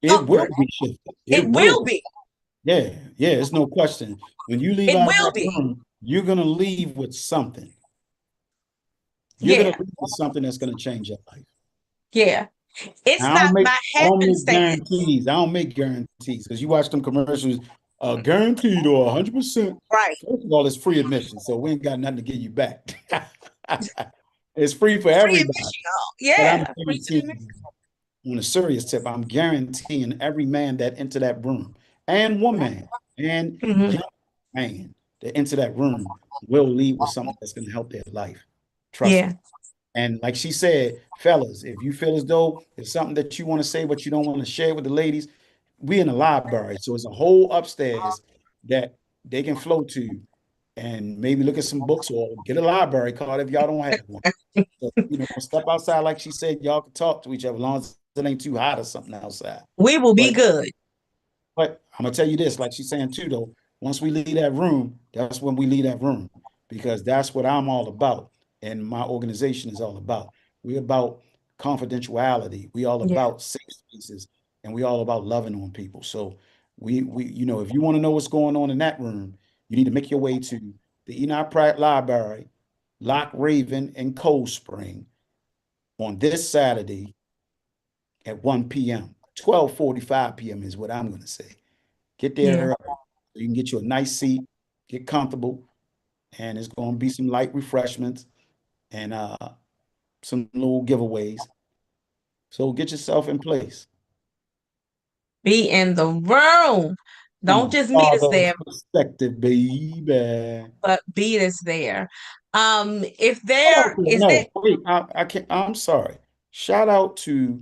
It will
upward.
be shifted.
It
It will.
will be.
Yeah, yeah, it's no question. When you leave
It
out of
will
that
be.
room, you're gonna leave with something. You're gonna
Yeah.
leave with something that's gonna change your life.
Yeah. It's
I
not
don't make
by
I don't make
happenstance.
guarantees. I don't make guarantees because you watch them commercials, guaranteed or 100%.
Right.
First of all, it's free admission, so we ain't got nothing to give you back. It's free for
Free
everybody.
admission, y'all.
But I'm
Yeah. Free to the
guaranteeing, on a serious tip, I'm guaranteeing every man that enter that room and woman and
Mhm.
young man that enter that room will leave with something that's going to help their life. Trust
Yeah.
me. And like she said, fellas, if you feel as though it's something that you want to say, but you don't want to share with the ladies, we in the library. So it's a whole upstairs that they can flow to. and maybe look at some books or get a library card if y'all don't have one. So, step outside, like she said, y'all can talk to each other as long as it ain't too hot or something outside.
We will be
But
good.
but I'm gonna tell you this, like she's saying too, though, once we leave that room, that's when we leave that room because that's what I'm all about, and my organization is all about. We're about confidentiality. We all
Yeah.
about safe spaces, and we all about loving on people. So if you want to know what's going on in that room, you need to make your way to the Enoch Pratt Library, Lock Raven, and Cold Spring on this Saturday at 1 p.m. 12:45 p.m. is what I'm going to say. Get
Yeah.
there early. You can get you a nice seat, get comfortable, and it's going to be some light refreshments and some little giveaways. So get yourself in place
Be in the room.
from
Don't
a
just meet us
father's
there,
perspective, baby.
but beat us there. If
Shout out
there
to,
is there
no, wait, I can't, I'm sorry. Shout out to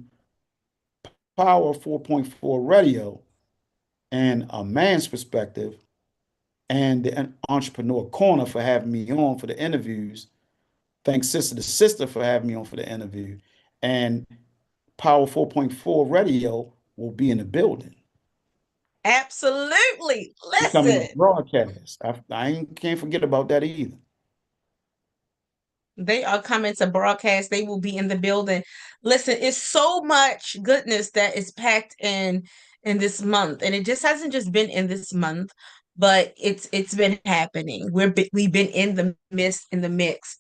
Power 4.4 Radio and a man's perspective and the Entrepreneur Corner for having me on for the interviews. Thanks, Sister to Sister, for having me on for the interview. And Power 4.4 Radio will be in the building.
absolutely.
Becoming a
Listen,
broadcast. Can't forget about that either.
they are coming to broadcast. They will be in the building. Listen, it's so much goodness that is packed in this month, and it just hasn't just been in this month, but it's been happening. We've been in the midst, in the mix.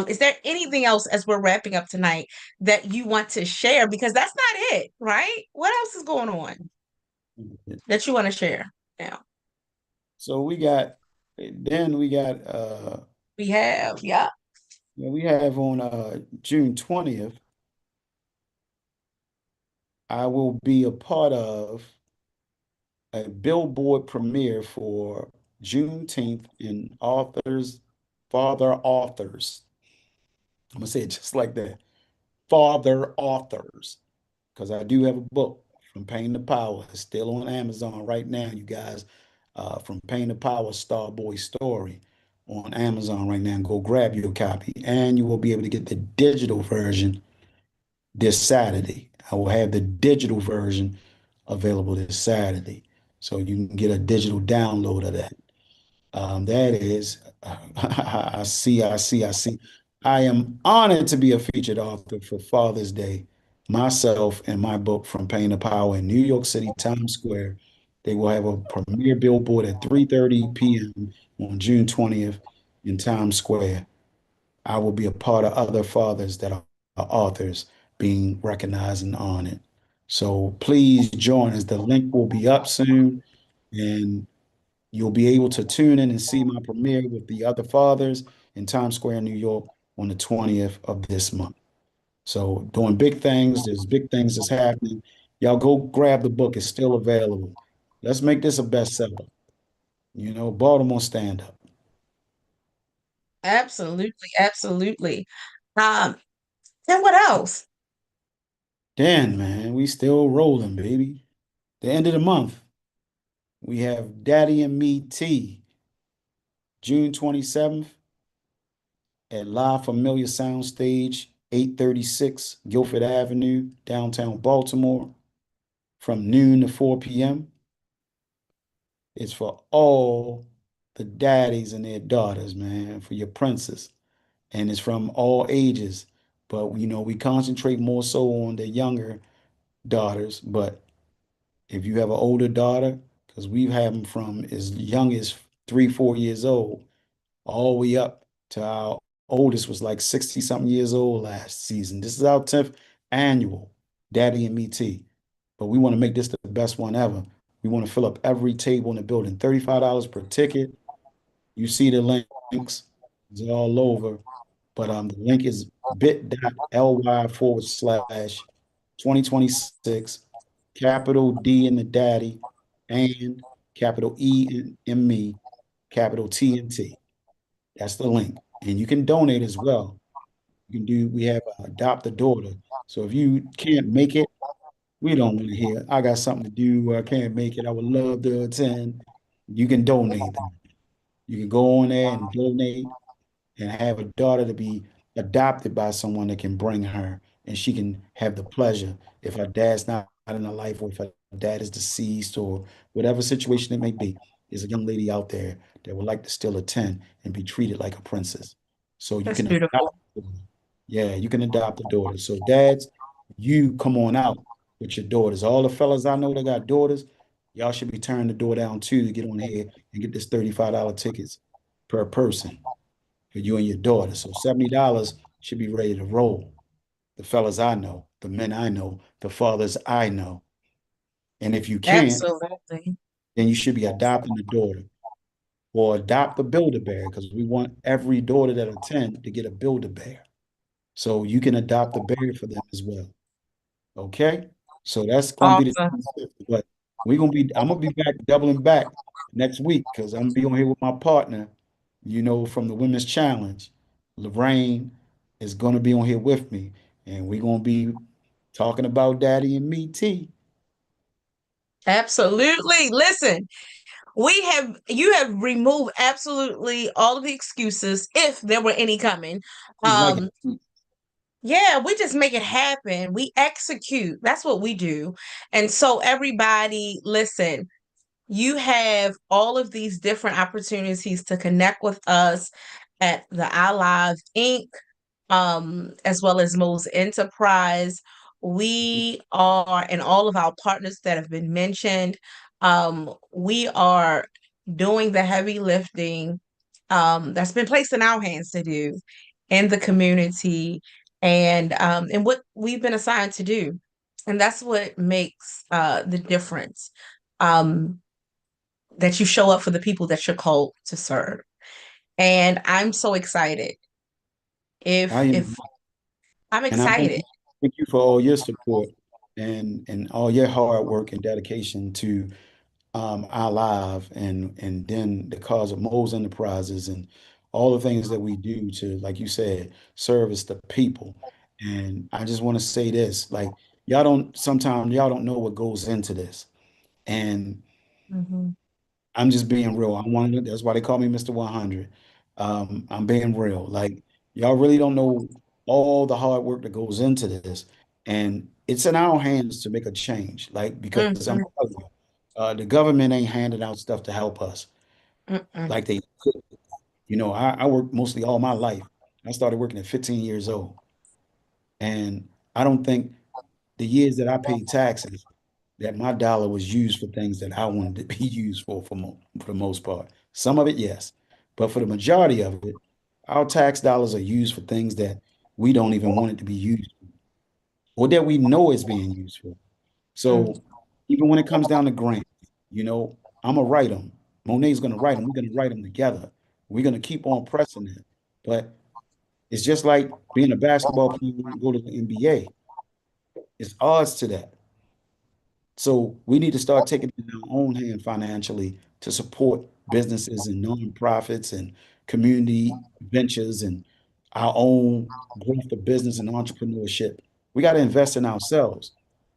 Is there anything else as we're wrapping up tonight that you want to share? Because that's not it, right? What else is going on that you want to share now?
So
We have, yeah.
we have on June 20th, I will be a part of a billboard premiere for Juneteenth in Father Authors. I'm gonna say it just like that. Father Authors. Because I do have a book, From Pain to Power. It's still on Amazon right now, you guys. From Pain to Power, Starboy Story on Amazon right now. Go grab your copy. And you will be able to get the digital version this Saturday. I will have the digital version available this Saturday. So you can get a digital download of that. That is, I see. I am honored to be a featured author for Father's Day. Myself and my book, From Pain to Power, in New York City, Times Square. They will have a premiere billboard at 3:30 p.m. on June 20th in Times Square. I will be a part of other fathers that are authors being recognized and honored. So please join us. The link will be up soon, and you'll be able to tune in and see my premiere with the other fathers in Times Square, New York on the 20th of this month. So doing big things, there's big things that's happening. Y'all go grab the book. It's still available. Let's make this a bestseller. Baltimore stand up.
Absolutely, absolutely. Um, and what else?
Then, man, we still rolling, baby. The end of the month, we have Daddy and Me Tea, June 27th at La Familia Soundstage, 836 Guilford Avenue, downtown Baltimore, from noon to 4 p.m. It's for all the daddies and their daughters, man, for your princes. And it's from all ages. But, we concentrate more so on the younger daughters. But if you have an older daughter, because we've had them from as young as 3, 4 years old, all the way up to our oldest was like 60 something years old last season. This is our 10th annual Daddy and Me Tea. But we want to make this the best one ever. We want to fill up every table in the building, $35 per ticket. You see the links, it's all over. But the link is bit.ly/ 2026, capital D in the daddy, and capital in me, capital T and T. That's the link. And you can donate as well. We have Adopt a Daughter. So if you can't make it, we don't want to hear, I got something to do, I can't make it, I would love to attend. You can donate them. You can go on there and donate and have a daughter to be adopted by someone that can bring her and she can have the pleasure if her dad's not in her life or if her dad is deceased or whatever situation it may be. There's a young lady out there that would like to still attend and be treated like a princess. So you
That's
can adopt
beautiful.
a daughter. Yeah, you can adopt a daughter. So dads, you come on out with your daughters. All the fellas I know that got daughters, y'all should be turning the door down too to get on here and get this $35 tickets per person for you and your daughter. So $70 should be ready to roll. The fellas I know, the men I know, the fathers I know. And if you can't,
Absolutely.
then you should be adopting a daughter or adopt a Build-A-Bear because we want every daughter that attend to get a Build-A-Bear. So you can adopt a bear for them as well. Okay? So that's gonna be the
Awesome.
25th. But I'm gonna be back doubling back next week because I'm gonna be on here with my partner, from the Women's Challenge. Lorraine is gonna be on here with me, and we're gonna be talking about Daddy and me T.
Absolutely. Listen, you have removed absolutely all of the excuses if there were any coming.
Like
Um, yeah, we just make it happen. We execute. That's what we do. And so everybody, listen, you have all of these different opportunities to connect with us at the iLive Inc. As well as Mo's Enterprise. We are, and all of our partners that have been mentioned, we are doing the heavy lifting that's been placed in our hands to do in the community and what we've been assigned to do. And that's what makes the difference. Um, that you show up for the people that you're called to serve. And I'm so excited.
I
If
am,
I'm
and I
excited.
thank you for all your support and all your hard work and dedication to our live and then the cause of Mo's Enterprises and all the things that we do to, like you said, service the people. And I just want to say this, like sometimes y'all don't know what goes into this. And
Mhm.
I'm just being real. That's why they call me Mr. 100. I'm being real. Like y'all really don't know all the hard work that goes into this. And it's in our hands to make a change. Like, because I'm
Mhm.
telling you, the government ain't handing out stuff to help us
Mm-mm.
like they could. I worked mostly all my life. I started working at 15 years old. And I don't think the years that I paid taxes, that my dollar was used for things that I wanted to be used for the most part. Some of it, yes. But for the majority of it, our tax dollars are used for things that we don't even want it to be used for, or that we know it's being used for.
Mm.
So even when it comes down to grants, I'm gonna write them. Monet's gonna write them. We're gonna write them together. We're gonna keep on pressing it. But it's just like being a basketball player when you go to the NBA. It's odds to that. So we need to start taking it in our own hand financially to support businesses and nonprofits and community ventures and our own growth of business and entrepreneurship. We got to invest in ourselves.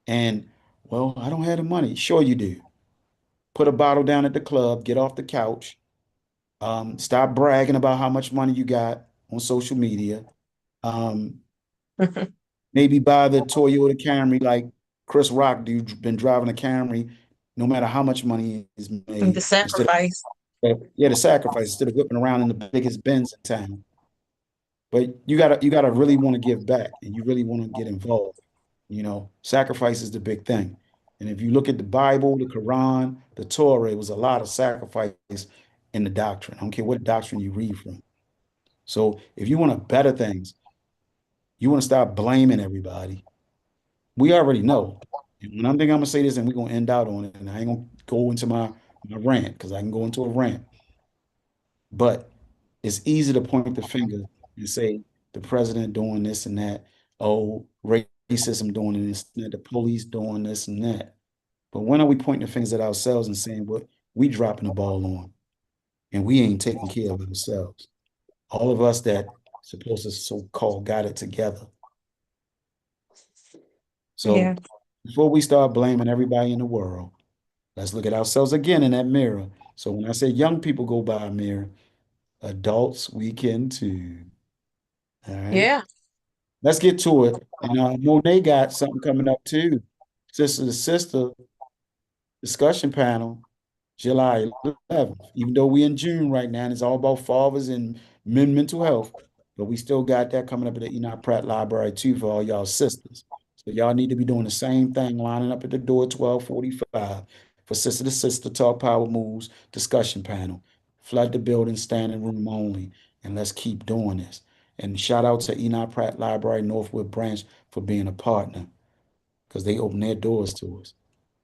And well, I don't have the money. Sure you do. Put a bottle down at the club, get off the couch, stop bragging about how much money you got on social media. Um, Maybe buy the Toyota Camry like Chris Rock dude been driving a Camry no matter how much money is
The
made
sacrifice.
the sacrifice instead of whipping around in the biggest Benz in town. But you gotta really want to give back and you really want to get involved. Sacrifice is the big thing. And if you look at the Bible, the Quran, the Torah, it was a lot of sacrifice in the doctrine. I don't care what doctrine you read from. So if you want to better things, you want to stop blaming everybody. We already know. And when I'm thinking I'm gonna say this and we're gonna end out on it, and I ain't gonna go into my rant because I can go into a rant. But it's easy to point the finger and say the president doing this and that, oh, racism doing this, and that, the police doing this and that. But when are we pointing the fingers at ourselves and saying what we dropping the ball on and we ain't taking care of ourselves? All of us that supposed to so-called got it together.
Yeah.
So before we start blaming everybody in the world, let's look at ourselves again in that mirror So when I say young people go buy a mirror, adults we can too. All right.
Yeah.
Let's get to it. And Monet got something coming up too. Sister to sister discussion panel, July 11th. Even though we're in June right now, and it's all about fathers and men mental health, but we still got that coming up at the Enoch Pratt Library too for all y'all sisters. So y'all need to be doing the same thing, lining up at the door at 12:45 for Sister to Sister Talk Power Moves discussion panel. Flood the building, standing room only, and let's keep doing this. And shout out to Enoch Pratt Library Northwood Branch for being a partner because they open their doors to us.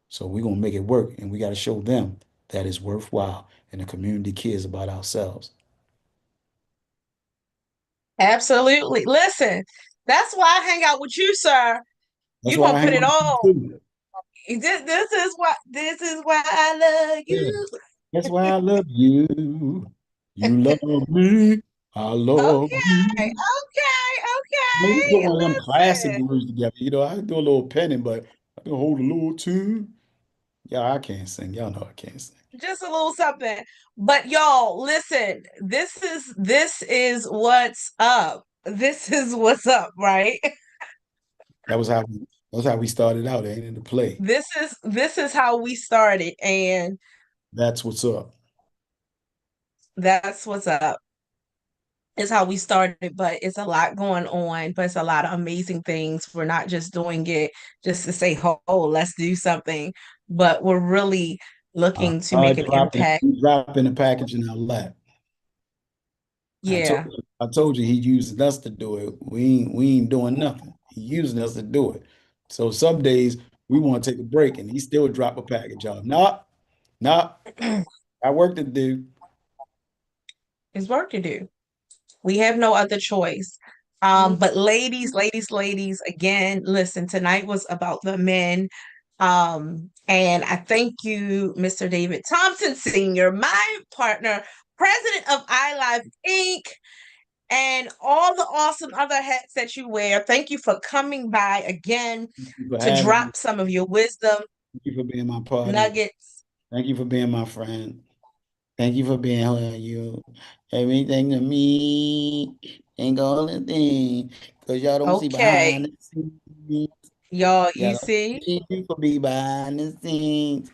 So we're gonna make it work, and we got to show them that it's worthwhile, and the community cares about ourselves.
Absolutely. Listen, that's why I hang out with you, sir.
That's
You
why
gonna
I
put
hang
it
on to
all.
you too.
This is why I love
Yeah,
you.
that's why I love you. You love me. I love
Okay,
you.
okay,
Maybe put
okay.
one of them classic
Listen,
words together. I can do a little penning, but I can hold a little tune. Yeah, I can't sing. Y'all know I can't sing.
just a little something. But y'all, listen, this is what's up. This is what's up, right?
That was how we started out, ain't it? The play.
This is how we started, and
That's what's up.
that's what's up. Is how we started, but it's a lot going on, but it's a lot of amazing things. We're not just doing it just to say, oh, let's do something, but we're really looking to make an
Dropping
impact.
dropping the package in our lap. I told
Yeah,
I told you he using us to do it. We ain't doing nothing. He using us to do it. So some days we want to take a break and he still drop a package off. Nah, nah, I work to do.
it's work to do. We have no other choice. But ladies, again, listen, tonight was about the men. And I thank you, Mr. David Thompson Sr., my partner, president of iLife Inc., and all the awesome other hats that you wear. Thank you for coming by again
Thank you for
to
having me.
drop some of your wisdom
Thank you for being my partner.
nuggets.
Thank you for being my friend. Thank you for being who you. Everything to me ain't gonna thing. Cause y'all don't see
Okay,
behind the scenes.
y'all, you
Y'all don't
see?
see me for be behind the scenes.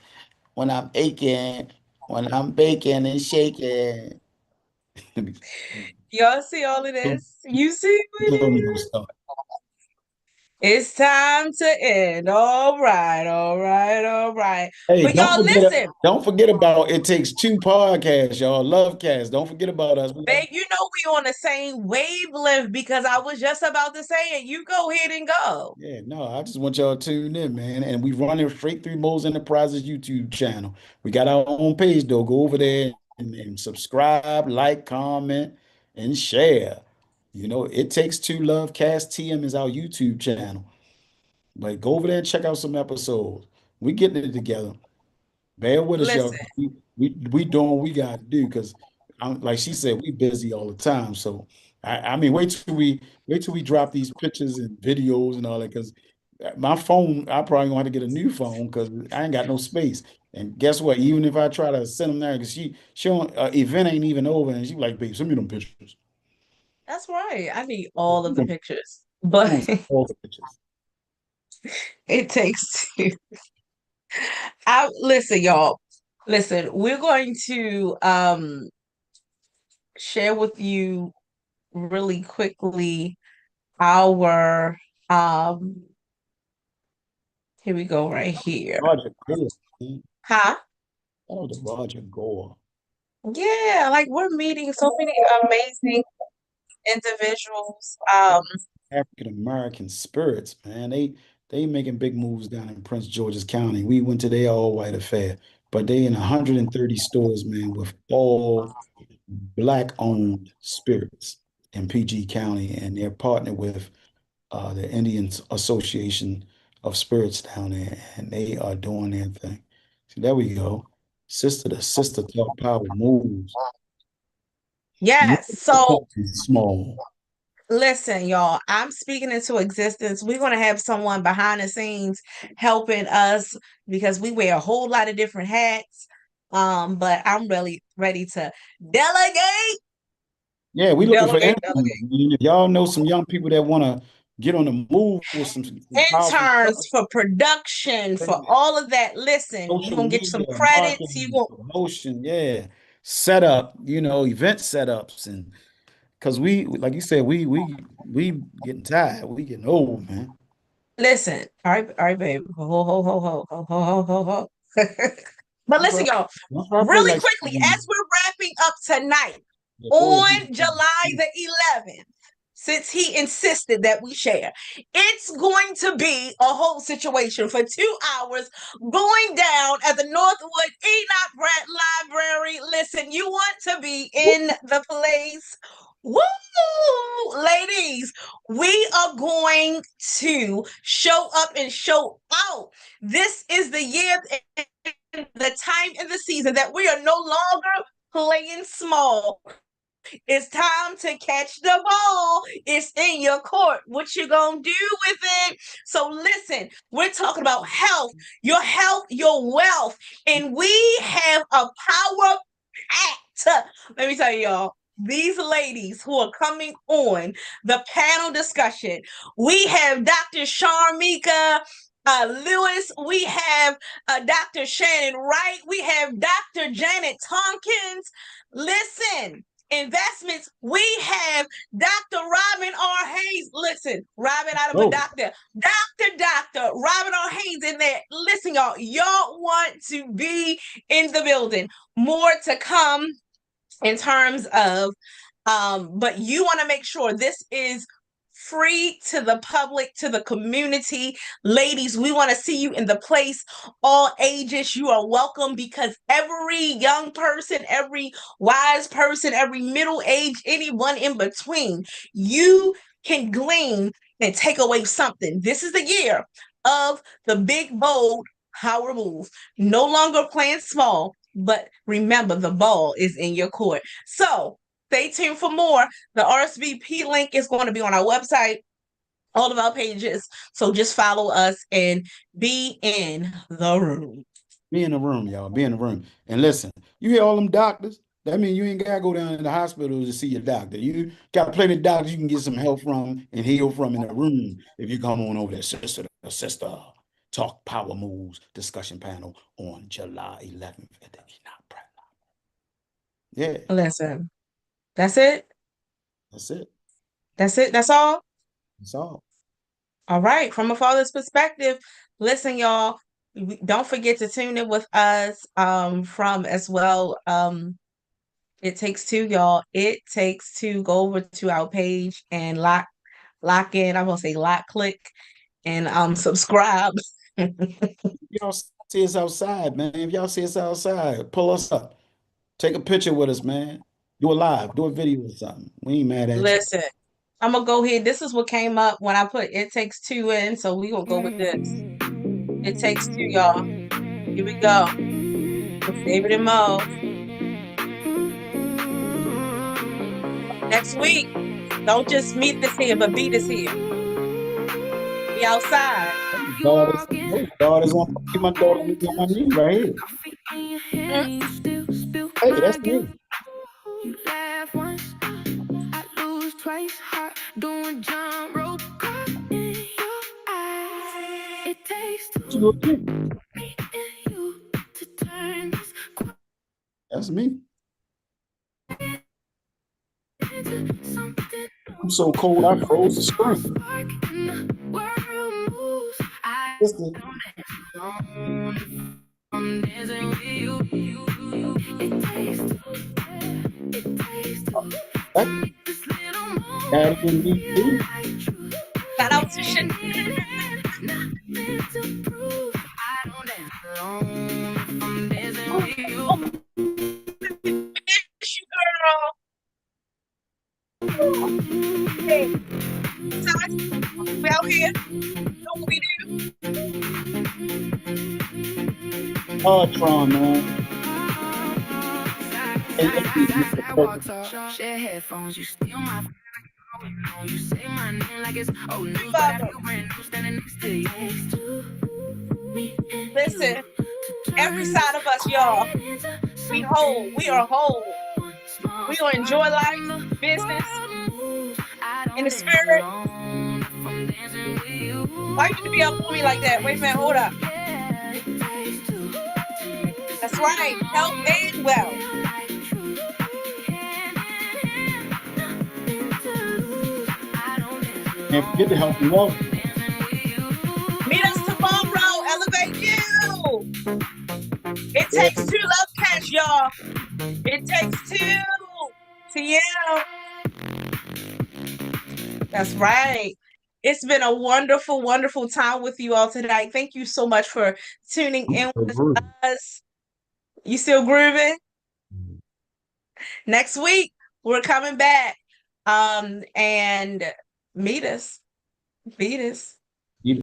When I'm aching, when I'm baking and shaking.
Y'all see all of
You
this? You see what
told me
it
to
is?
start.
It's time to end. All right, all right, all right.
Hey,
But y'all listen,
don't forget about it takes two podcasts, y'all. Love cast. Don't forget about us.
babe, you know we on the same wavelength because I was just about to say it. You go ahead and go.
Yeah, no, I just want y'all to tune in, man. And we running straight through Mo's Enterprises YouTube channel. We got our own page though. Go over there and subscribe, like, comment, and share. It takes two. Love Cast TM is our YouTube channel. But go over there and check out some episodes. We getting it together. Bear with us, y'all.
Listen,
We doing what we got to do because, like she said, we busy all the time. So I mean, wait till we drop these pictures and videos and all that. Because my phone, I probably gonna have to get a new phone because I ain't got no space. And guess what? Even if I try to send them there, because she don't, event ain't even over, and she like, babe, send me them pictures.
that's right. I need
We
all of the
want
pictures,
we
but
want all the pictures.
it takes two. I listen, y'all. Listen, we're going to share with you really quickly our here we go right here.
Roger Gore. Man.
Huh?
That was the Roger Gore.
Yeah, like we're meeting so many amazing individuals.
African American spirits, man. They making big moves down in Prince George's County. We went to their all white affair, but they in 130 stores, man, with all black owned spirits in PG County, and they're partnered with the Indian Association of Spirits down there, and they are doing their thing. See, there we go. Sister to sister talk power moves.
Yes. So
Small.
listen, y'all, I'm speaking into existence. We're going to have someone behind the scenes helping us because we wear a whole lot of different hats. But I'm really ready to delegate,
Yeah, we looking for interns.
delegate.
If y'all know some young people that want to get on the move with some powerful stuff,
Interns for production, for
yeah,
all of that. Listen, you're
social
gonna get some
media,
credits. You
marketing,
going
promotion, yeah, setup, event setups, and because we, like you said, we getting tired, we getting old, man.
listen. All right, babe. Ho ho ho ho ho ho ho ho ho. But
That's
listen,
why,
y'all,
that's why I play
really
like
quickly, as we're wrapping up tonight
yeah, go ahead.
on July the 11th, since he insisted that we share, it's going to be a whole situation for 2 hours going down at the Northwood Enoch Pratt Library. Listen, you want to be in the place. Woo! Ladies, we are going to show up and show out. This is the year, the time in the season that we are no longer playing small. It's time to catch the ball. It's in your court. What you gonna do with it? So listen, we're talking about health, your wealth, and we have a power packed. Let me tell you, y'all. These ladies who are coming on the panel discussion, we have Dr. Sharmika Lewis, we have Dr. Shannon Wright, we have Dr. Janet Tompkins. Listen, investments, we have Dr. Robin R. Hayes. Listen, Robin, I done put
Go.
Dr. Robin R. Hayes in there. Listen, y'all want to be in the building. More to come in terms of, but you want to make sure this is free to the public, to the community. Ladies, we want to see you in the place. All ages, you are welcome, because every young person, every wise person, every middle age, anyone in between, you can glean and take away something. This is the year of the big, bold power move. No longer playing small, but remember, the ball is in your court. So stay tuned for more. The RSVP link is going to be on our website, all of our pages. So just follow us and be in the room.
Be in the room, y'all. Be in the room. And listen, you hear all them doctors? That means you ain't gotta go down in the hospital to see your doctor. You got plenty of doctors you can get some help from and heal from in the room if you come on over there, sister. Talk power moves discussion panel on July 11th at the Enoch Pratt. Yeah,
Listen, that's it.
that's it.
That's it. That's all.
That's all.
All right. From a father's perspective, listen, y'all, don't forget to tune in with us from as well. It takes two, y'all. It takes two. Go over to our page and lock in. I'm gonna say lock, click, and subscribe.
Y'all see us outside, man. If y'all see us outside, pull us up. Take a picture with us, man. Do a live, do a video or something. We ain't mad at you.
Listen, I'm gonna go here. This is what came up when I put it takes two in, so we gonna go with this. It takes two, y'all. Here we go. With David and Mo. Next week, don't just meet this here, but be this here. Be outside.
Daughters, daughters on my daughter on my knee right here. Hey, that's me.
You laugh once, I lose twice, heart doing jump rope, caught in your eyes. It takes two me and you to turn this
That's me.
into something.
I'm so cold I froze the screen.
Spark in the world moves. I
Sister,
I'm dancing with you. It tastes two. It tastes two.
that
Make this little moment
daddy and me too.
like truth.
Shout out to Chanel.
Nothing to prove. I don't dance alone. If I'm dancing with you.
Miss you, girl. Hey, Todd, we out here. Know what we do?
Oh, Tron, man. Hey, let's see, Mr. Perfect.
Share headphones. You steal my phone. You say my name like it's old news, but I
Father,
feel brand new standing next to you. Me and
listen,
you
Every side of us, y'all. We whole. We are whole. We gonna enjoy life, business, in the spirit. Why you need to be up on me like that? Wait a minute, hold up. That's right. Health and wealth.
Can't forget to help you out.
Meet us tomorrow. Elevate you. It takes two love cash, y'all. It takes two. TM. That's right. It's been a wonderful, wonderful time with you all tonight. Thank you so much for tuning in with us. You still grooving? Next week, we're coming back. And meet us. Beat us.